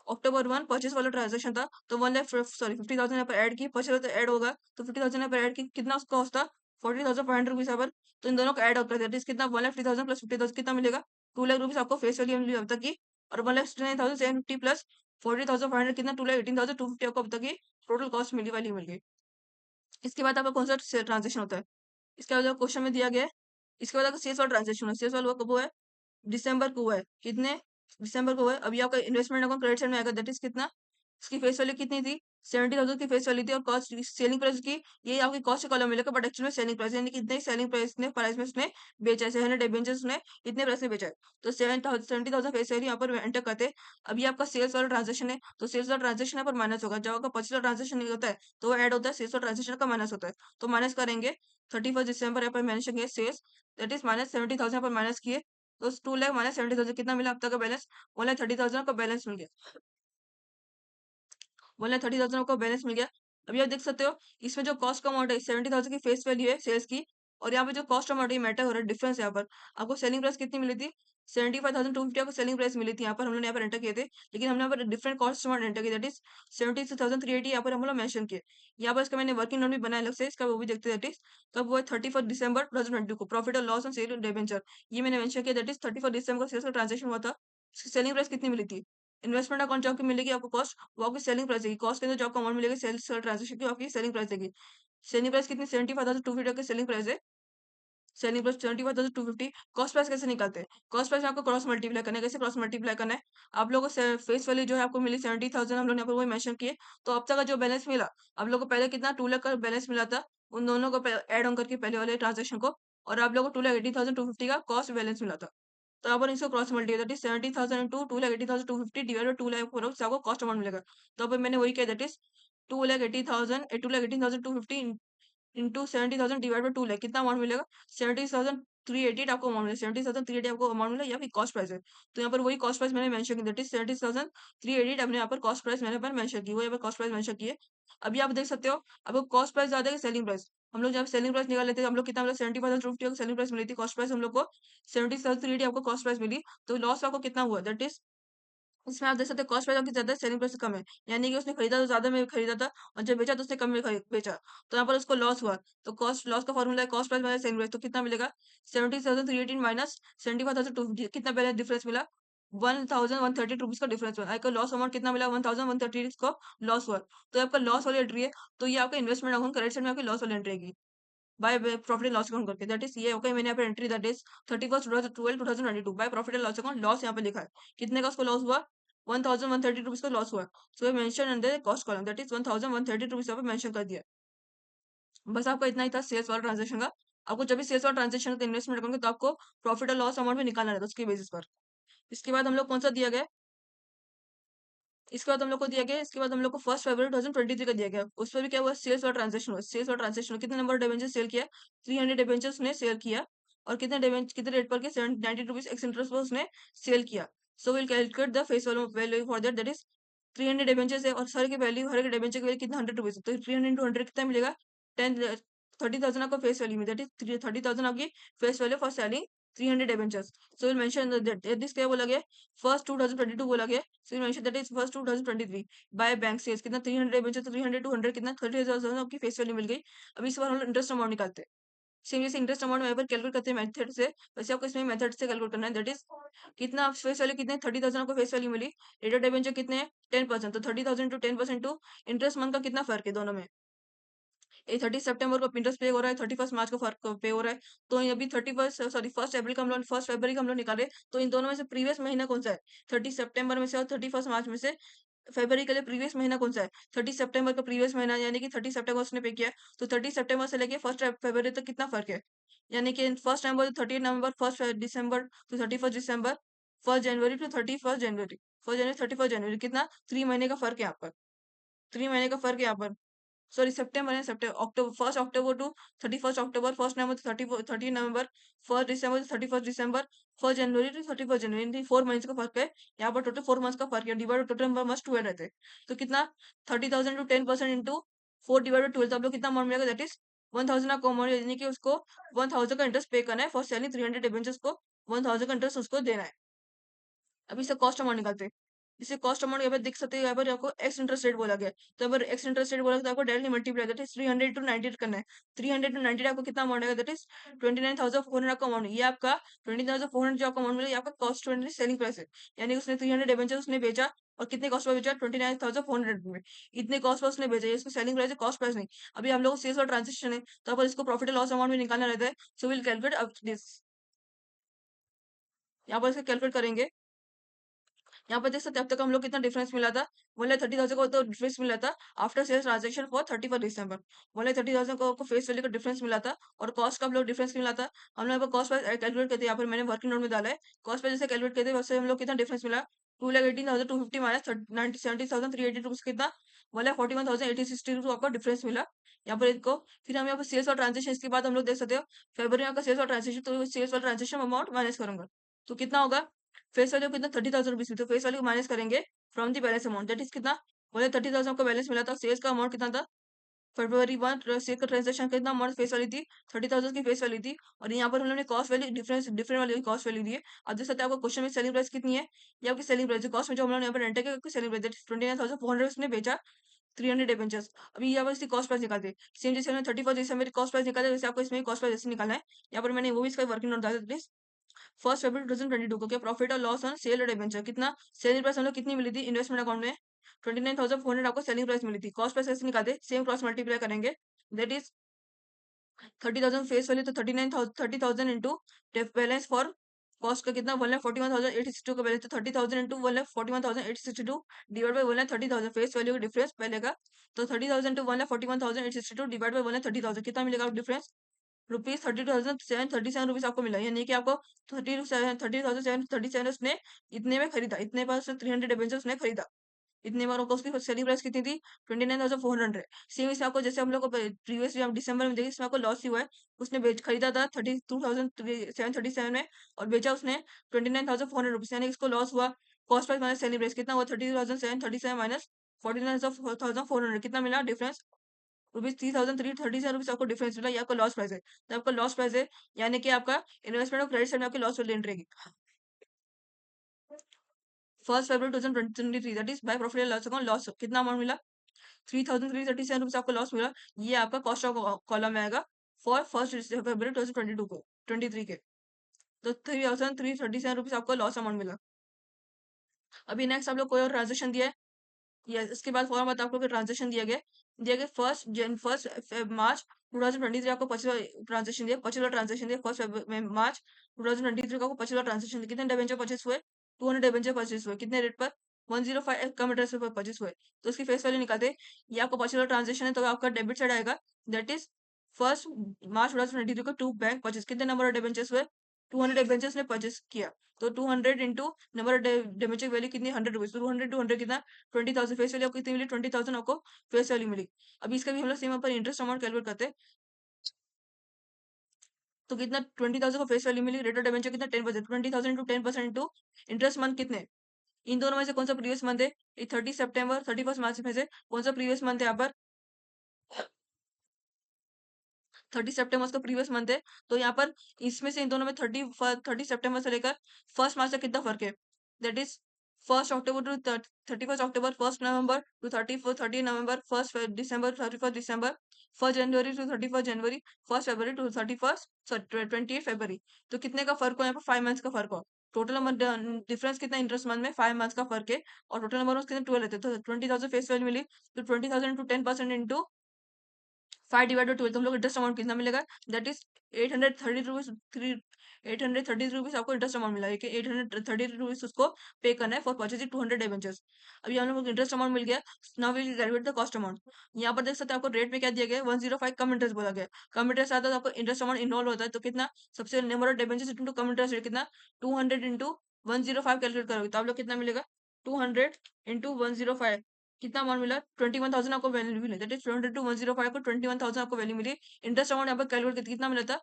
Speaker 1: October 1 purchase वाला ट्रांजेक्शन था। तो 50,000 यहाँ पर ऐड की, परचेस तो ऐड होगा। तो 50,000 यहाँ पर ऐड की, कितना उसका कॉस्ट था, 40,500 रुपीज यहाँ पर। तो इन दोनों को ऐड होता है, दैट इज कितना, 1,50,000 प्लस 50,000 कितना मिलेगा, 2 लाख रुपीज आपको फेस वैल्यू मिली अब तक की। और 1,69,750 प्लस 40,500 कितना, 2,18,250 आपको अब तक की टोटल कॉस्ट मिली वाली मिल गई। इसके बाद आपका कौन सा ट्रांजेक्शन होता है, इसके बाद क्वेश्चन में दिया गया है। इसके बाद आपका सेल्स वाला ट्रांजेक्शन है। सेल्स वाला कब हुआ है, दिसंबर को हुआ है। कितने, दिसंबर को हुआ है। अभी आपका इन्वेस्टमेंट अकाउंट क्रेडिट साइड में आएगा, दैट इज कितना, इसकी फेस वैल्यू कितनी थी, 70,000 की फेस वैल्यू थी और कॉस्ट सेलिंग प्राइस की, ये आपकी कॉस्ट के कॉलम मिलेगा, बट एक्चुअली में सेलिंग प्राइस यानी कि इतने सेलिंग प्राइस ने प्राइस में उसने बेचा है, 700 डिबेंचर्स उसने इतने प्राइस में बेचा है। तो 70,000 फेस वैल्यू यहाँ पर एंटर करते हैं। अभी आपका सेल्स वाला ट्रांजेक्शन है, तो सेल्स वाला ट्रांजेक्शन यहाँ पर माइनस होगा। जब आपका परचेज वाला ट्रांजेक्शन नहीं होता है तो वो ऐड होता है, सेल्स वाला ट्रांजेक्शन का माइनस होता है। तो माइनस करेंगे, 31 दिसंबर यहाँ पर मेंशन किया सेल्स, दैट इज माइनस 70,000 पर माइनस किए। तो 2 लाख माइनस 70,000 कितना मिला, अब तक का बैलेंस 1,30,000 का बैलेंस मिल गया। 1,30,000 का बैलेंस मिल गया। अभी आप देख सकते हो इसमें जो कॉस्ट का अमाउंट है 70,000 की फेस वैल्यू है सेल्स की, और यहाँ पे जो कॉस्ट अमाउंट है मैटर हो रहा है, डिफरेंस यहाँ पर। आपको सेलिंग प्राइस कितनी मिली थी, 75,250 आपको सेलिंग प्राइस मिली थी। यहाँ पर हम लोग यहाँ पर एंटर किए थे, लेकिन हमने यहाँ पर डिफरेंट कॉस्ट अमाउंट एंटर किया, दैट इज 76,380 यहाँ पर हम लोग मेंशन किए। यहाँ पर इसका मैंने वर्किंग नोट भी बनाया अलग से, इसका वो भी देखते हैं, दैट इज कब वो है 31 दिसंबर 2022 को। प्रॉफिट और लॉस ऑन सेल डिबेंचर ये मैंने मेंशन किया, दैट इज 31 दिसंबर को सेल्स का ट्रांजेक्शन हुआ था। सेलिंग प्राइस कितनी मिली थी, इन्वेस्टमेंट अकाउंट जो आपकी मिलेगी आपको कॉस्ट, वो आपकी सेलिंग प्राइस देगी। कॉस्ट के अंदर जो आपको अमाउंट मिलेगी सेल्स ट्रांजेक्शन की, वो आपकी सेलिंग प्राइस देगी। सेलिंग प्राइस कितनी, 75,250 की सेलिंग प्राइस है। Selling price 75,250। कॉस्ट प्राइस कैसे निकालते हैं, कॉस्ट प्राइस में आपको क्रॉस मल्टीप्लाई करना है। कैसे क्रॉस मल्टीप्लाई करना है, आप लोगों को फेस वैल्यू जो है आपको मिली 70,000, हम लोग यहाँ पर वही मेंशन किए। तो अब तक का जो बैलेंस मिला, आप लोग को पहले कितना, 2 लाख का बैलेंस मिला था, उन दोनों को ऐड ऑन करके पहले वाले ट्रांजेक्शन को, और आप लोग को 2,80,250 का कॉस्ट बैलेंस मिला था। तो यहाँ पर इसको cross multiply, that is 70,000 into 2,80,250 divide by 2 lakh पर आपको कॉस्ट अमाउंट मिलेगा। तो अब मैंने वही किया, that is 2,80,250 into 70,000 divide by 2 lakh, कितना अमाउंट मिलेगा, 70,388 आपको अमाउंट मिला, 70,380 आपको अमाउंट मिला, या फिर कॉस्ट प्राइस है। तो यहाँ पर वही कॉस्ट प्राइस मैंने मेंशन की, दैट इज 70,388 अपने यहाँ पर कॉस्ट प्राइस मैंने पर मेंशन की, वो यहाँ पर कॉस्ट प्राइस मेंशन की है। अभी आप देख सकते हो आपको कॉस्ट प्राइस ज्यादा है कि सेलिंग प्राइस। हम लोग जब सेलिंग प्राइस निकाल लेते हैं, हम लोग कितना मिला, 70,250 सेलिंग प्राइस मिली थी, कॉस्ट प्राइस हम लोग को 70,380 आपको कॉस्ट प्राइस मिली। तो लॉस आपको कितना हुआ, दैट इज इसमें आप देख सकते हैं कॉस्ट प्राइस आपकी ज्यादा है, सेलिंग प्राइस से कम है, यानी कि उसने खरीदा तो ज्यादा में खरीदा था और जब बेचा तो उसने कम में बेचा। तो यहाँ पर उसको लॉस हुआ। तो कॉस्ट लॉस का फॉर्मूला है cost price minus selling price. तो कितना मिलेगा, 70,318 माइनस 75,250, कितना बैलेंस डिफरेंस मिला, 1,130 रुपीज का डिफरेंस हुआ। आपका लॉस अमाउंट कितना मिला, 1,130 को लॉस हुआ। तो आपका लॉस वाली एंट्री है, तो ये आपका इन्वेस्टमेंट अकाउंट करेक्ट साइड में आपकी लॉस वाली एंट्री है by profit and loss account करके, दैट इज ये ओके। मैंने यहाँ पे entry that is 31/12/2022 by profit and loss account, loss यहाँ पे लिखा है, कितने का उसको लॉस हुआ, 1,130 रुपीज का लॉस हुआ। सो ये mention under cost column, that is 1,130 rupees यहाँ पे मेंशन कर दिया। बस आपका इतना ही था सेल्स वाला ट्रांजेक्शन का। आपको जब भी सेल्स वाला ट्रांजेक्शन का इन्वेस्टमेंट करोगे तो आपको प्रॉफिट और लॉस अमाउंट भी निकालना रहता है उसके बेसिस पर। इसके बाद हम लोग कौन सा दिया गया, इसके बाद हम लोग को दिया गया, इसके बाद हम लोग को 1 फरवरी 2023 का दिया गया। उस पर भी क्या हुआ, सेल्स और ट्रांजेक्शन हुआ। सेल्स और ट्रांजेक्शन कितने नंबर डिबेंचर सेल किया, 300 डिबेंचर उसने सेल किया। और कितने रेट पर के 90 रुपीज एक्स इंटरेस्ट पर उसने सेल किया। So will calculate the face value for that is 300 debenture है और सर की वैल्यू, हर एक डिबेंचर की वैल्यू कितना 100 रुपीज, तो 300 × 100 कितना मिलेगा, 30,000 आपका फेस वैल्यू में, दैट इज 30,000 आपकी face value for selling 300 debentures. So will mention that this क्या बोला गया, फर्स्ट 2022 बोला गया। So will mention that is first 2023 by bank sales कितना 300 डिबेंचर, तो 300 टू 100 कितना 30,000 आपकी फेस वैल्यू मिल गई। अभी इस बार हम लोग इंटरेस्ट अमाउंट निकालते हैं। सेम जैसे इंटरेस्ट अमाउंट यहाँ पर कैलकुलेट करते हैं मेथड से, वैसे आपको इसमें मेथड से कैलकुलेट करना है। दैट इज कितना फेस वैल्यू, कितने 30,000 आपको फेस वैल्यू मिली, रेट ऑफ डिबेंचर कितने हैं 10%, तो 30,000 टू 10% टू इंटरेस्ट मंथ का कितना फर्क है दोनों में। ये 30 सितंबर को इंटरेस्ट पे हो रहा है, 31 मार्च को फर्क पे हो रहा है। तो ये अभी 1 फरवरी का हम लोग 1 फरवरी का हम लोग निकाले, तो इन दोनों में से प्रीवियस महीना कौन सा है, 30 सितंबर में से और 31 मार्च में से फरवरी के लिए प्रीवियस महीना कौन सा है, 30 सितंबर का प्रीवियस महीना, यानी कि 30 सितंबर उसने पे किया है। तो 30 सितंबर से लेके 1 फरवरी तक कितना फर्क है, यानी कि 1 नवंबर 30 नवंबर, 1 दिसंबर to 31 December, 1 January to 31 January, 1 जनवरी 31 जनवरी, कितना 3 महीने का फर्क है यहाँ पर, 3 महीने का फर्क है यहाँ पर। सॉरी सितंबर है, सितंबर October, 1 October to 31 October, 1 November to 30 नवंबर, 1 दिसंबर टू 31 दिसंबर, 1 जनवरी टू 31 जनवरी, 4 मंथ्स का फर्क है। यहाँ पर टोटल 4 मंथ्स का फर्क है, डिवाइड टोटल नंबर मस्ट 12 रहते हैं। तो कितना 30,000 टू 10% इंटू 4 डिवाइड 12, तो आप लोग कितना अमाउंट मिलेगा, दैट इज 1,000 आपको अमाउंट, यानी कि उसको 1,000 का इंटरेस्ट पे करना है फॉर सेलिंग 300 डिबेंचर्स को, 1,000 का इंटरेस्ट उसको देना है। अभी इससे कॉस्ट अमाउंट निकालते हैं। इसे कॉस्ट अमाउंट यहाँ पे देख सकते हैं, यहाँ पर आपको एक्स इंटरेस्ट रेट बोला गया है। तो अगर एक्स इंटरेस्ट रेट बोला तो आपको directly multiply, that is 300 to 90 करना है। 300 टू 90 आपको कितना अमाउंट आएगा, दैट इज 29,400 आपका अमाउंट। ये आपका 20,400 जो आपका अमाउंट मिला, ये आपका कॉस्ट सेलिंग प्राइस है। यानी उसने 300 डिबेंचर उसने बेचा, और कितने कॉस्ट पर बेचा, 29,400 में। इतने कॉस्ट पर उसने बेचा, ये उसकी सेलिंग प्राइस है, कॉस्ट प्राइस नहीं। अभी हम लोग सेल्स और ट्रांजेक्शन है, तो अपन इसको प्रॉफिट एंड लॉस अमाउंट में निकालना रहता है। सो विल कैलकुलेट अब दिस, यहाँ पर इसका कैलकुलेट करेंगे। यहाँ पर देख सकते हैं अब तक हम लोग कितना डिफरेंस मिला था, 1,30,000 को तो डिफरेंस मिला था आफ्टर सेल्स ट्रांजेक्शन फॉर 31 दिसंबर। 1,30,000 को फेस वैल्यू का डिफरेंस मिला था, और कॉस्ट का हम लोग डिफरेंस मिला था। हम लोग कॉस्ट प्राइस कैलकुलेट करते हैं, यहाँ पर मैंने वर्किंग नोट में डाला है। कॉस्ट प्राइस जैसे कैलकुलेट करते हैं वैसे हम लोग कितना डिफरेंस मिला, 2,18,250 माइनस 70,380 कितना, 1,41,862 आपका डिफरेंस मिला यहाँ पर इनको। फिर हम यहाँ पर सेल्स और ट्रांजेक्शन, इसके बाद हम लोग देख सकते हो फरवरी में आपका सेल्स और ट्रांजेक्शन, तो सेल्स और ट्रांजेक्शन अमाउंट माइनस करूंगा, तो कितना होगा, फेस वैल्यू कितना 30,000 रुपीज थी, तो फेस वैल्यू माइनस करेंगे from the balance amount, that is कितना, बोले 30,000 का बैलेंस मिला था, सेल्स का अमाउंट कितना था, फरवरी 1 सेल का ट्रांजेक्शन कितना अमाउंट फेस वैल्यू थी, 30,000 की फेस वैल्यू थी। और यहाँ पर हम लोगों ने कॉस्ट वैल्यू डिफरेंट वाली कॉस्ट वैल्यू दी है। अब देख सकते हैं आपको क्वेश्चन में सेलिंग प्राइस कितनी है, ये आपकी सेलिंग प्राइस, कॉस्ट में जो हम लोगों ने यहाँ पर एंटर किया सेलिंग प्राइस, दैट इज 29,400 उसने बेचा 300 डिबेंचर्स। अभी यहाँ पर इसकी कॉस्ट प्राइस निकालते हैं, सेम जैसे हमने 31 दिसंबर कॉस्ट प्राइस निकाला, वैसे आपको इसमें कॉस्ट प्राइस जैसे निकालना है। यहाँ पर मैंने वो भी इसका वर्किंग नोट डाला, 1 फरवरी 2022 को क्या प्रॉफिट और लॉस ऑन सेल और डिबेंचर, कितना सेलिंग प्राइस हम लोग कितनी मिली थी इन्वेस्टमेंट अकाउंट में, 29,400 आपको सेलिंग प्राइस मिली थी। कॉस्ट प्राइस ऐसे निकालते, सेम क्रॉस मल्टीप्लाई करेंगे, दैट इज 30,000 फेस वैल्यू, तो 30,000 इंटू बैलेंस फॉर कॉस्ट का कितना 1,41,862 का बैलेंस, तो 30,000 into 1,41,862 divide by 1,30,000 face value का डिफरेंस पहले का, तो 30,000 टू 1,41,862 डिवाइड बाई 1,30,000 कितना मिलेगा डिफरेंस, रुपीज 32,737 आपको मिला, यानी कि आपको 30,737 उसने इतने में खरीदा, इतने पास 300 डिबेंचर उसने खरीदा। इतने बार को उसकी सेलिंग प्राइस कितनी थी, 29,400। सेम इसे आपको जैसे हम लोग को प्रीवियस हम दिसंबर में देखिए, इसमें आपको लॉस ही हुआ है। उसने बेच खरीदा था 32,737 में, और बेचा उसने 29,400 यानी कि इसको लॉस हुआ। Cost price minus selling price कितना हुआ, 30,737 माइनस 49,400 कितना मिला डिफरेंस, रुपीज 3,337 आपको डिफरेंस मिला, ये आपका लॉस प्राइस है। तो आपका लॉस प्राइस है, यानी कि आपका इन्वेस्टमेंट और क्रेडिट साइड में आपकी लॉस वैल्यू रहेगी। 1 फरवरी 2023 that is by profit loss account, loss कितना अमाउंट मिला, 3,337 आपका लॉस मिला। ये आपका कॉस्ट ऑफ कॉलम में आएगा फॉर 1 फरवरी 2022 को 23 के, तो 3,337 आपको लॉस अमाउंट मिला। अभी नेक्स्ट आप लोग कोई और ट्रांजेक्शन दिया है, यस, इसके बाद फॉर्म बता आपको ट्रांजेक्शन दिया गया 1 मार्च 2023 आपको 25 ट्रांजेक्शन दिया 1 मार्च 2023 को आपको 25 ट्रांजेक्शन दिया। कितने डिबेंचर परचेस हुए, 200 डिबेंचर परचेस हुए, कितने रेट पर, 105 कम इंटरेस्ट पर परचेस हुए। तो उसकी फेस वैल्यू निकालते हैं। ये आपको 25 ट्रांजेक्शन है, तो आपका डेबिट साइड आएगा, दैट इज 1 मार्च 2023 को टू बैंक परचेस, कितने नंबर ऑफ डिबेंचर्स हुए, 200 डिबेंचर्स ने परचेस किया, तो 200 इंटू नंबर डिबेंचर वैल्यू कितनी, 100 रुपीज, तो 200 टू 100 कितना, 20,000 फेस वैल्यू आपको कितनी मिली, 20,000 आपको फेस वैल्यू मिली। अभी इसका भी हम लोग सेम पर इंटरेस्ट अमाउंट कैलकुलेट करते हैं, तो कितना 20,000 को फेस वैल्यू मिली, रेट ऑफ डिबेंचर कितना 10%, 20,000 इंटू 10% इंटू इंटरेस्ट मंथ कितने, इन दोनों में से कौन सा प्रीवियस मंथ है, ये 30 सितंबर, 31 मार्च में से कौन सा प्रीवियस मंथ है यहाँ पर, 30 सितंबर उसका प्रीवियस मंथ है, तो यहाँ पर इसमें से इन दोनों में 30 सितंबर से लेकर 1 मार्च तक कितना फर्क है, that is 1 October to 31 October, 1 November to 30 November, 1 December, 31 December, 1 January to 31 January, 1 February to 28 February, तो कितने का फर्क हो, यहाँ पर 5 मंथ्स का फर्क हो, टोटल नंबर डिफरेंस कितना इंटरेस्ट मंथ में 5 मंथ्स का फर्क है, और टोटल नंबर कितने 12 रहते हैं, तो 20,000 फेस वैल्यू मिली, तो 20,000 इंटू 10% इंटू 5 डिवाइडेड 12, तो हम लोग इंटरेस्ट अमाउंट कितना मिलेगा, दैट इज 830 रुपीज, 830 रुपीज आपको इंटरेस्ट अमाउंट मिला है कि 830 रुपीज उसको पे करना है फॉर परचेजिंग 200 डिबेंचर्स। अभी हम लोग को इंटरेस्ट अमाउंट मिल गया, now will calculate the cost amount. यहाँ पर देख सकते हैं आपको रेट में क्या दिया गया है, 105 कम इंटरेस्ट बोला गया है, कम इंटरेस्ट आता है तो आपको इंटरेस्ट अमाउंट इन्वॉल्व होता है, तो कितना, सबसे number of debentures into cum interest rate कितना, 200 इंटू 105 कैलकुलेट करोगे तो आप लोग कितना मिलेगा, 200 इंटू 105 कितना अमाउंट मिला, 21,000 आपको वैल्यू मिली, दैट इज 22 टू 105 को 21,000 आपको वैल्यू मिली। इंटरेस्ट अमाउंट यहाँ पर कैलकुलेट कितना मिला था,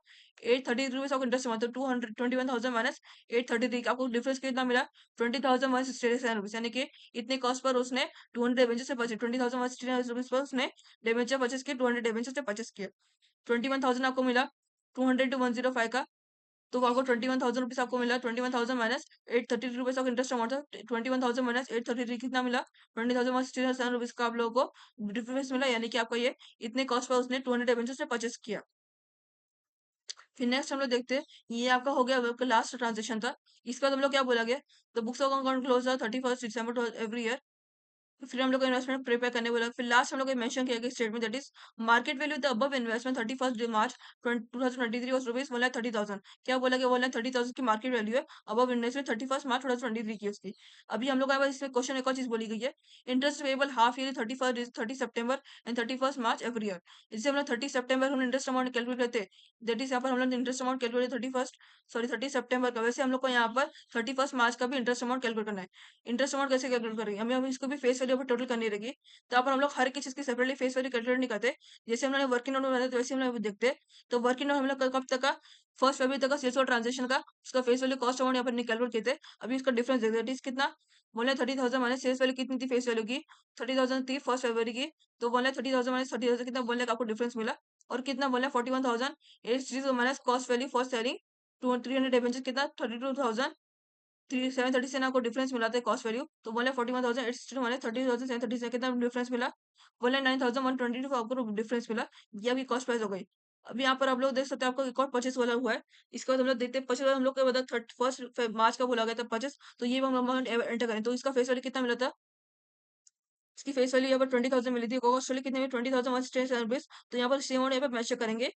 Speaker 1: 830 रुपीज आपको इंटरेस्ट अमाउंट, तो 221,000 माइनस 833, आपको डिफरेंस कितना मिला, 20,167 रुपीज, यानी कि इतने कॉस्ट पर उसने 200 डिबेंचर से परचेज, 20,167 रुपीज पर उसने डिबेंचर परचेज किया, 200 डिबेंचर से परचेज किया, 21,000 आपको मिला, 200 टू 105 का, तो आपको 21,000 रुपीज आपको मिला, 21,000 minus 833 rupees of interest amount था, 21,000 माइनस 833 कितना मिला, 20,167 रुपीज का आप लोगों को डिफरेंस मिला, यानी कि आपका ये इतने कॉस्ट पर उसने 200 डिबेंचर से परचेस किया। फिर नेक्स्ट हम लोग देखते हैं, ये आपका हो गया आपका लास्ट ट्रांजेक्शन था, इसके बाद हम लोग क्या बोला गया, the books of account close 31 December every year, फिर हम लोग को इन्वेस्टमेंट प्रिपेयर करने बोला, फिर लास्ट हम लोग मेंशन किया गया statement, that is market value the above investment 31 March 2023 was rupees 1,30,000, क्या बोला गया, 1,30,000 की मार्केट वैल्यू है, अबव इन्वेस्टमेंट 31 मार्च 2023 की उसकी। अभी हम लोग का इसमें क्वेश्चन एक और चीज बोली गई है, इंटरेस्ट पेबल हाफ ईयर 30 सितंबर एंड 31 मार्च एवरी ईयर, जैसे हम लोग 30 सितंबर हम इंटरेस्ट अमाउंट कैलकुलेट करते हैं, दैट इज यहाँ पर हम लोग इंटरेस्ट अमाउंट कैलकुलेट 30 सितंबर का, वैसे हम लोग को यहाँ पर 31 मार्च का भी इंटरेस्ट अमाउंट कैलकुलेट करना है। इंटरेस्ट अमाउंट कैसे कैलकुलेट करेंगे, हमें अभी इसको भी फेस वैल्यू पर टोटल करनी रहेगी, तो यहाँ पर हम लोग हर एक चीज की सेपरेटली फेस वैल्यू कैलकुलेट नहीं करते, जैसे हम लोग वर्किंग नोट में बनाते हैं, तो वैसे हम लोग देखते हैं, तो वर्किंग नोट हम लोग कब तक का, 1 फरवरी तक का सेल्स और ट्रांजेक्शन का उसका फेस वैल्यू कॉस्ट अमाउंट यहाँ पर कैलकुलेट किए थे, अभी इसका डिफरेंस देखते हैं, कितना बोले 30,000 माइनस सेल्स वैल्यू कितनी थी फेस वैल्यू की, 30,000 थी 1 फरवरी की, तो बोले 30,000 माइनस 30,000 कितना बोलने का आपको डिफरेंस मिला, और कितना बोला 41,000 minus cost value for selling 300 debenture कितना 32,000 730 से ना आपको डिफरेंस मिला था कॉस्ट वैल्यू, तो बोले 41,862 माइनस 30,730 से कितना डिफरेंस मिला, बोले 9,122 का आपको डिफरेंस मिला, ये आपकी कॉस्ट प्राइस हो गई। अभी यहाँ पर आप लोग देख सकते हैं आपको एक और परचेस वाला हुआ है, इसके बाद हम लोग देखते हैं परचेस हम लोग के बाद 31 मार्च का बोला गया था परचेस, तो ये हम लोग एंटर करें, तो इसका फेस वैल्यू कितना मिला था, इसकी फेस वैल्यू यहाँ पर 20,000 मिली थी, कॉस्ट वैल्यू कितनी मिली 20,110 रुपीज, तो यहाँ पर सेम अमाउंट यहाँ पर मैच करेंगे,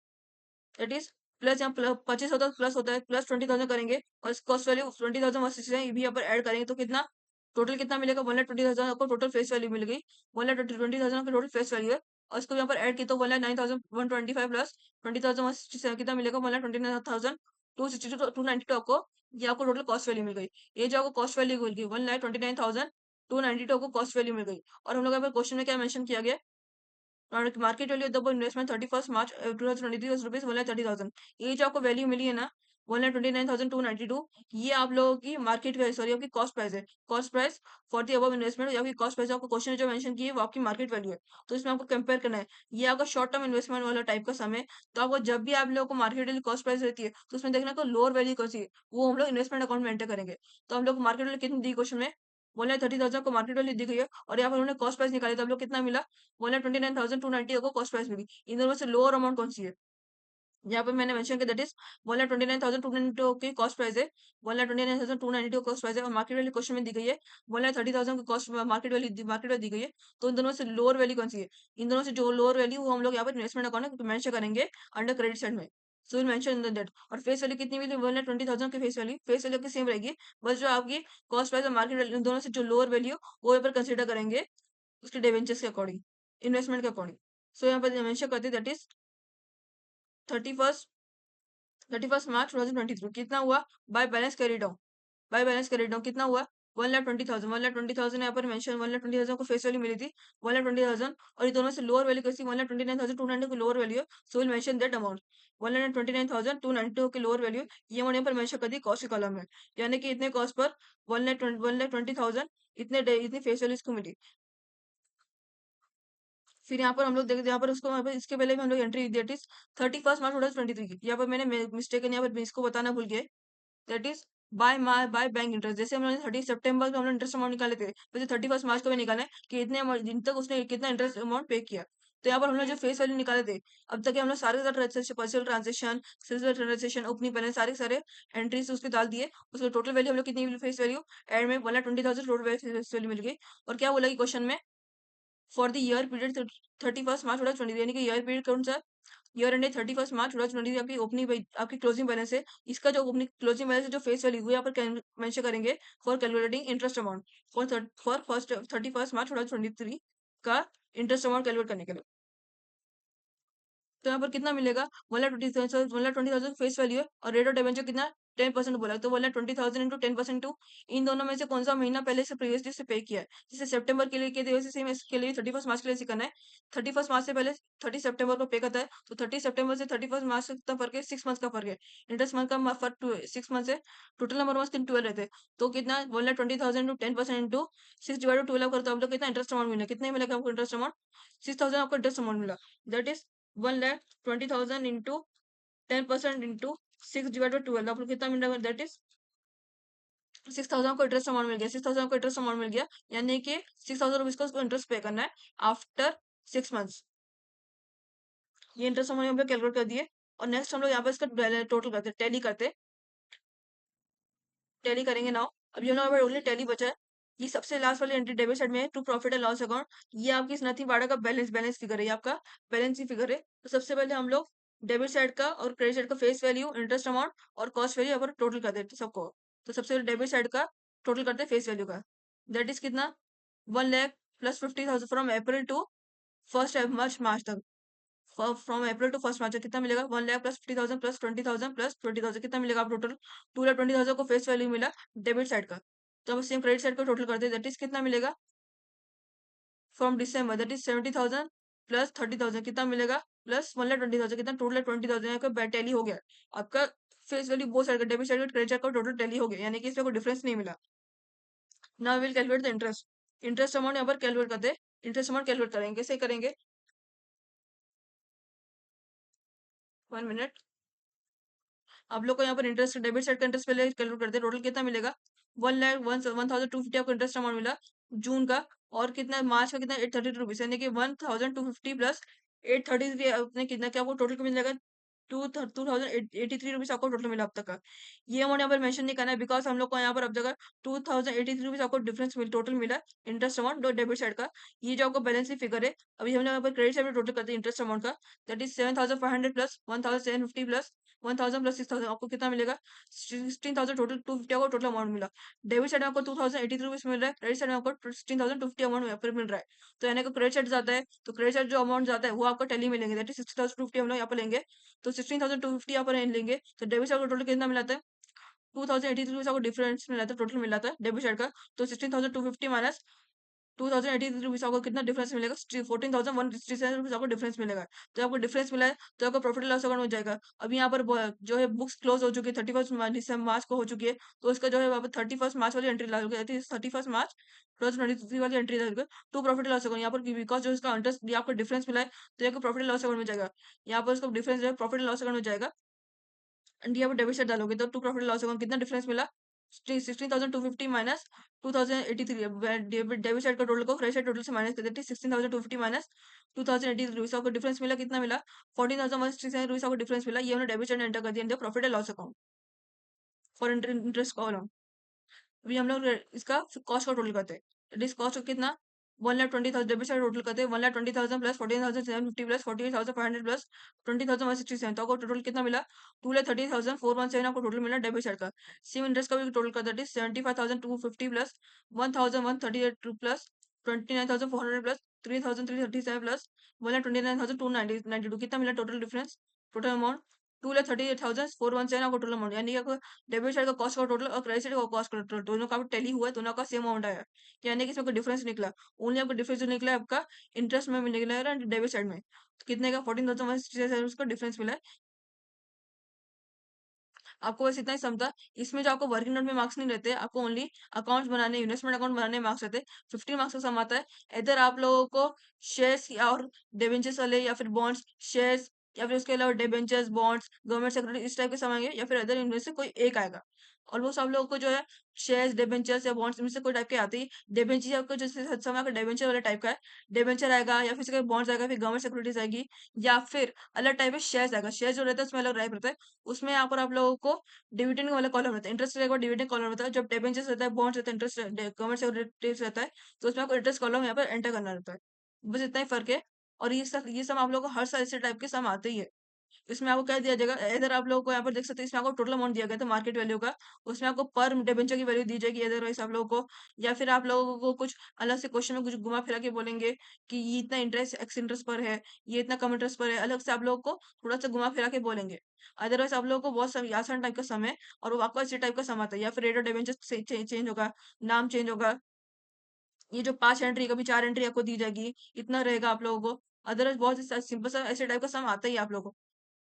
Speaker 1: दैट इज प्लस यहाँ पच्चीस होता है प्लस होता है प्लस 20,000 करेंगे, और कॉस्ट वैल्यू 20,160 है, ये भी यहाँ पर ऐड करेंगे, तो कितना टोटल कितना मिलेगा, 1,20,000 आपको टोटल फेस वैल्यू मिल गई, 1,20,000 का टोटल फेस वैल्यू है, और इसको यहाँ पर ऐड किया तो 1,09,125 प्लस 20,167 कितना मिलेगा, 1,29,262 आपको, ये आपको टोटल कॉस्ट वैल्यू मिल गई, ये जो आपको कॉस्ट वैल्यू मिल गई 1,29,292 आपको कॉस्ट वैल्यू मिल गई। और हम लोग यहाँ पर क्वेश्चन में क्या मेंशन किया गया, market value of the investment 31 March 2023 rupees 1,30,000, ये जो आपको वैल्यू मिली है ना 1,29,292, ये आप लोगों की मार्केट वैल्यू, सॉरी आपकी कॉस्ट प्राइस है, cost price for the above investment, या आपकी कॉस्ट प्राइस आपको क्वेश्चन जो मेंशन की है वो आपकी मार्केट वैल्यू है, तो इसमें आपको कंपेयर करना है, ये आपका शॉर्ट टर्म इन्वेस्टमेंट वाला टाइप का समय, तो आपको जब भी आप लोगों को मार्केट वैल्यू कॉस्ट प्राइस रहती है, तो उसमें देखना को लोअर वैल्यू कौन सी है, वो हम लोग इन्वेस्टमेंट अकाउंट में एंटर करेंगे, तो हम लोग मार्केट वैल्यू कितनी दी क्वेश्चन में, बोले 30,000 को मार्केट वैल्यू दी गई है, और यहाँ पर उन्होंने कॉस्ट प्राइस निकाली, तो हम लोग कितना मिला, 1,29,290 को कॉस्ट प्राइस मिली, इन दोनों में से लोअर अमाउंट कौन सी है, यहाँ पे मैंने मेंशन किया दैट इज 1,29,292 की कॉस्ट प्राइस है, 1,29,292 कॉस्ट प्राइस है, और मार्केट वैल्यू क्वेश्चन में दी गई है 1,30,000 की कॉस्ट मार्केट वैल्यू दी गई है, तो इन दोनों से लोअर वैल्यू कौन सी है, इन दोनों से जो लोअर वैल्यू वो हम लोग यहाँ पर इन्वेस्टमेंट अकाउंट में मेंशन करेंगे अंडर क्रेडिट साइड में, सो विल मेंशन इन दैट, और फेस वैल्यू कितनी मिली 1,20,000 की फेस वैल्यू की सेम रहेगी, बस जो आपकी कॉस्ट प्राइस और मार्केट वैल्यू इन दोनों से जो लोअर वैल्यू वो यहाँ पर कंसिडर करेंगे उसके डिवेंचर्स के अकॉर्डिंग, इन्वेस्टमेंट के अकॉर्डिंग, सो यहाँ पर मेंशन करते दैट इज 31 31 मार्च 2023 कितना हुआ by balance carry down. By balance carry down कितना हुआ 1,20,000। 1,20,000 यहाँ पर मेंशन 1,20,000 को फेस वैल्यू मिली थी 1,20,000 और ये दोनों से लोअर वैल्यू कैसी 1,29,290 की लोअर वैल्यू है। सो विल मेंशन दैट अमाउंट 1,29,292 की लोअर वैल्यू ये अमाउंट यहाँ पर मेंशन कर दी कॉस्ट के कॉलम में। यानी कि इतने कॉस्ट पर 1,20,000 इतनी फेस वैल्यू इसको मिली। फिर यहाँ पर हम लोग देखते यहाँ पर उसको यहाँ पर इसके पहले भी हम लोग एंट्री दैट इज 31 मार्च 2023 की। यहाँ पर मैंने मिस्टेक यहाँ पर इसको बताना भूल गया। That is by bank interest. जैसे हमने 30 सितंबर को हमने इंटरेस्ट अमाउंट निकाले थे वैसे 31 मार्च को भी निकाले कि इतने दिन तक उसने कितना इंटरेस्ट अमाउंट पे किया। तो यहाँ पर हमने जो फेस वैल्यू निकाले थे अब तक हम लोग सारे personal transaction civil transaction opening balance सारे एंट्रीज उसके डाल दिए। उसके टोटल वैल्यू हम लोग कितनी मिली फेस वैल्यू एंड में 1,20,000 टोटल फेस वैल्यू मिल गई। और क्या बोला कि क्वेश्चन में फॉर द ईयर पीरियड 31 मार्च 2020 यानी कि ईयर पीरियड कौन सा ईयर एंड 31 मार्च 2020 आपकी ओपनिंग आपकी क्लोजिंग बैलेंस है। इसका जो ओपनिंग क्लोजिंग बैलेंस जो फेस वैल्यू यहाँ पर मेंशन करेंगे for calculating interest amount for first 31 मार्च 2023 का इंटरेस्ट अमाउंट कैलकुलेट करने के लिए। तो यहाँ पर कितना मिलेगा 1,20,000 फेस वैल्यू है और रेट ऑफ डिबेंचर कितना 10% बोला तो 1,20,000 इंटू 10% टू इन दोनों में से कौन सा महीना पहले से प्रीवियसली से पे किया है। जैसे सितंबर के लिए किए थे वैसे सेम इसके लिए 31 मार्च के लिए ऐसे करना है। 31 मार्च से पहले 30 सितंबर को पे करता है तो 30 सितंबर से 31 मार्च तक कितना फर्क है 6 मंथ का फर्क है। इंटरेस्ट मंथ का फर्क 6 मंथ से टोटल नंबर मंथ 12 रहते हैं तो कितना 1,20,000 टू 10% इंटू 6/12 करते हो आप लोग कितना इंटरेस्ट अमाउंट मिला कितने मिलेगा आपको इंटरेस्ट अमाउंट 6,000 आपको इंटरेस्ट अमाउंट मिला। दैट इज 1,20,000 इंटू 10% इंटू 6/12 आप लोग कितना मिल रहा है दैट इज 6,000 को इंटरेस्ट अमाउंट मिल गया 6,000 को इंटरेस्ट अमाउंट मिल गया यानी कि 6,000 रुपीज का उसको इंटरेस्ट पे करना है आफ्टर 6 मंथ्स। ये इंटरेस्ट अमाउंट हम लोग कैलकुलेट कर दिए। और नेक्स्ट हम लोग यहाँ पर इसका टोटल करते टैली करेंगे नाउ। अभी हम लोग ओनली टैली बचा है। ये सबसे लास्ट वाली एंट्री डेबिट साइड में है to profit and loss account. ये आपकी इस नथिंग बाड़ा का बैलेंस फिगर है ये आपका बैलेंस ही फिगर है। तो सबसे पहले हम लोग डेबिट साइड का और क्रेडिट साइड का फेस वैल्यू इंटरेस्ट अमाउंट और कॉस्ट वैल्यू यहाँ पर टोटल कर देते सबको। तो सबसे पहले डेबिट साइड का टोटल करते हैं फेस वैल्यू का। दैट इज कितना 1,50,000 from April to first March तक। From April to first March कितना मिलेगा 1,00,000 प्लस 50,000 प्लस 20,000 प्लस 20,000 कितना मिलेगा आप टोटल 2,20,000 को फेस वैल्यू मिला डेबिट साइड का। तो हम सेम क्रेडिट साइड का टोटल करते हैं दैट इज कितना मिलेगा from December that is 70,000 plus 30,000 कितना मिलेगा प्लस 1,20,000 कितना टोटल 20,000 का टैली हो गया आपका फेस वैल्यू बहुत साइड का डेबिट साइड का क्रेडिट साइड का टोटल टैली हो गया यानी कि इसमें कोई डिफरेंस नहीं मिला। Now will calculate the interest amount यहाँ पर कैलकुलेट करते हैं। इंटरेस्ट अमाउंट कैलकुलेट करेंगे कैसे करेंगे 1 मिनट। आप लोग को यहाँ पर इंटरेस्ट डेबिट साइड का इंटरेस्ट पहले कैलकुलेट करते हैं टोटल कितना मिलेगा 1,01,250 आपको इंटरेस्ट अमाउंट मिला जून का। और कितना मार्च का कितना 832 रुपीज यानी कि 1,250 प्लस 833 अपने कितना क्या आपको टोटल मिल जाएगा 2,083 रुपीज आपको टोटल मिला अब तक का। ये अमाउंट यहाँ पर मेंशन नहीं करना है बिकॉज हम लोग को यहाँ पर अब जगह 2,083 रुपीज आपको डिफरेंस टोटल मिला इंटरेस्ट अमाउंट डेबिट साइड का। ये जो आपको बैलेंस फिगर है अभी हम लोग यहाँ पर क्रेडिट साइड में टोटल करते हैं इंटरेस्ट अमाउंट का। That is 7,500 plus 1,750 plus 1,000 plus 6,000 आपको कितना मिलेगा 16,000 टोटल 250 आपको टोटल अमाउंट मिला। डेबिट साइड में आपको 2,083 रुपीज मिल रहा है क्रेडिट साइड में आपको 16,250 अमाउंट यहाँ पर मिल रहा है। तो यानी कि क्रेडिट साइड जाता है तो क्रेडिट साइड जो अमाउंट जाता है वो आपको टैली में लेंगे दैट इज 16,250 हम लोग यहाँ पर लेंगे। तो 16,250 यहाँ पर लेंगे तो डेबिट साइड का टोटल कितना मिलाता है 2,083 आपको डिफरेंस मिलाता है टोटल मिलाता है डेबिट साइड का। तो 16,250 माइनस 2,083 आपको कितना डिफरेंस मिलेगा 14,167 आपको डिफरेंस मिलेगा। तो आपको डिफरेंस मिला है तो आपको प्रॉफिट लॉस अकाउंट हो जाएगा। अभी यहाँ पर जो है बुक्स क्लोज हो चुकी है 31 मार्च को हो चुकी है तो इसका जो है वहाँ पर 31 मार्च वाली एंट्री डालोगे 31 मार्च 2023 वाली एंट्री डालोगे टू प्रॉफिट लॉस अकाउंट यहाँ पर बिकॉज जो इसका इंटरेस्ट आपको डिफरेंस मिला है तो आपको प्रॉफिट लॉस अकाउंट में जाएगा। यहाँ पर उसका डिफरेंस जो है प्रॉफिट लॉस अकाउंट में जाएगा। इंडिया में डेबिट साइड डालोगे तो टू प्रॉफिट लॉस अकाउंट कितना डिफरेंस मिला 16,250 माइनस 2,083 डेबिट साइड का टोटल को क्रेडिट साइड टोटल से माइनस कर देते 16,250 माइनस 2,083 आपको डिफरेंस मिला कितना मिला 14,167 आपको डिफरेंस मिला। ये हमने डेबिट साइड एंटर कर दिया profit and loss account for interest column. अभी हम लोग इसका कॉस्ट का टोटल करते हैं दिस कॉस्ट कितना 1,20,000 डेबिट साइड टोटल करते हैं 1,20,000 प्लस 14,750 प्लस 48,500 प्लस 20,167 तो आपको टोटल कितना मिला 2,30,417 आपको टोटल मिला डेबिट साइड का। सेम इंटरेस्ट का भी टोटल करते हैं 75,250 प्लस 1,138 प्लस 29,400 प्लस 3,337 प्लस 1,29,292 कितना मिला टोटल डिफरेंस टोटल अमाउंट 2,38,417 आपको टोटल अमाउंट, यानी कि आपको डेबिट साइड का कॉस्ट का टोटल और क्रेडिट साइड का कॉस्ट का टोटल दोनों का टैली हुआ है, दोनों का सेम अमाउंट आया है। यानी कि इसमें कोई डिफरेंस निकला। ओनली आपका डिफरेंस जो निकला है आपका इंटरेस्ट में निकला है डेबिट साइड में। तो कितने का 14,167 का डिफरेंस मिला है। आपको बस इतना ही सम था। इसमें जो आपको वर्किंग नोट में मार्क्स नहीं रहते, आपको ओनली अकाउंट्स बनाने, इन्वेस्टमेंट अकाउंट बनाने में मार्क्स रहते हैं। 50 मार्क्स का सम आता है। इधर आप लोगों को शेयर्स या और डिबेंचर्स वाले या फिर बॉन्ड्स, शेयर्स या फिर उसके अलावा डिबेंचर्स, बॉन्ड्स, गवर्नमेंट सेक्रेटरी इस टाइप के सम आएंगे या फिर अदर इनमें से कोई एक आएगा। ऑलमोस्ट आप लोगों को जो है शेयर्स, डिबेंचर्स या बॉन्ड्स में से कोई टाइप के आते ही। डिबेंचर आपको जैसे समय आपका डिबेंचर वाले टाइप का है, डिबेंचर आएगा या फिर बॉन्ड्स आएगा, फिर गवर्नमेंट सिक्योरिटीज आएगी या फिर अलग टाइप है शेयर्स आएगा। शेयर्स जो रहता है उसमें अलग टाइप रहता है। उसमें यहाँ पर आप लोगों को डिविडेंड वाला कॉलम रहता है, इंटरेस्ट रहेगा डिविडेंड कॉलम रहता है। जब डिबेंचर्स रहता है, बॉन्ड्स रहता है, इंटरेस्ट गवर्नमेंट सिक्योरिटीज रहता है, तो उसमें आपको इंटरेस्ट कॉलम यहाँ पर एंटर करना रहता है। बस इतना ही फर्क है। और ये सब आप लोगों को हर साल इसी टाइप के सम आते ही है। इसमें आपको क्या दिया जाएगा, इधर आप लोगों को यहाँ पर देख सकते हैं, इसमें आपको टोटल अमाउंट दिया गया था मार्केट वैल्यू का। उसमें आपको पर डिबेंचर की वैल्यू दी जाएगी अदरवाइज आप लोगों को, या फिर आप लोगों को कुछ अलग से क्वेश्चन में कुछ घुमा फिरा के बोलेंगे कि ये इतना इंटरेस्ट एक्स इंटरेस्ट पर है, ये इतना कम इंटरेस्ट पर है, अलग से आप लोगों को थोड़ा सा घुमा फिरा के बोलेंगे। अदरवाइज आप लोगों को बहुत आसान टाइप का समय है और वो आपका इसी टाइप का समय आता है। या फिर रेट ऑफ डिबेंचर चेंज होगा, नाम चेंज होगा। ये जो 5 एंट्री कभी 4 एंट्री आपको दी जाएगी, इतना रहेगा आप लोगों को। अदरवाइज बहुत ही सिंपल सा ऐसे टाइप का सम आता ही है आप लोगों को।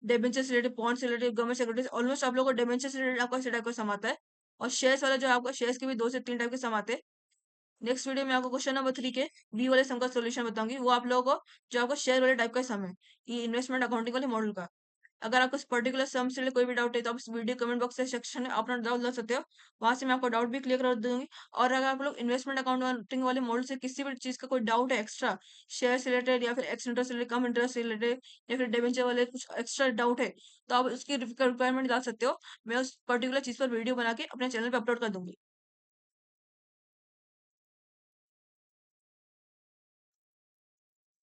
Speaker 1: डिबेंचर से रिलेटेड, बॉन्ड से रिलेटेड, गवर्नमेंट सिक्योरिटीज, ऑलमोस्ट आप लोगों को डिबेंचर से रिलेटेड आपका इसी टाइप का सम आता है। और शेयर्स वाला जो है आपका शेयर्स के भी 2 से 3 टाइप के सम आते हैं। नेक्स्ट वीडियो में आपको क्वेश्चन नंबर 3 के बी वाले सम का सॉल्यूशन बताऊंगी। वो आप लोगों को जो आपका शेयर वाले टाइप का सम है, ये इन्वेस्टमेंट अकाउंटिंग वाले मॉडल का। अगर आपको इस पर्टिकुलर सम से कोई भी डाउट है तो आप इस वीडियो कमेंट बॉक्स से सेक्शन में अपना डाउट डाल सकते हो। वहां से मैं आपको डाउट भी क्लियर कर दूंगी। और अगर आप लोग इन्वेस्टमेंट अकाउंटिंग वाले मॉडल से किसी भी चीज का कोई डाउट है एक्स्ट्रा, शेयर से रिलेटेड या फिर एक्स इंटरेस्ट रिलेटेड, कम इंटरेस्ट से रिलेटेड, या फिर डिबेंचर वाले कुछ एक्स्ट्रा डाउट है, तो आप उसकी रिक्वायरमेंट डाल सकते हो। मैं उस पर्टिकुलर चीज पर वीडियो बना के अपने चैनल पर अपलोड कर दूंगी।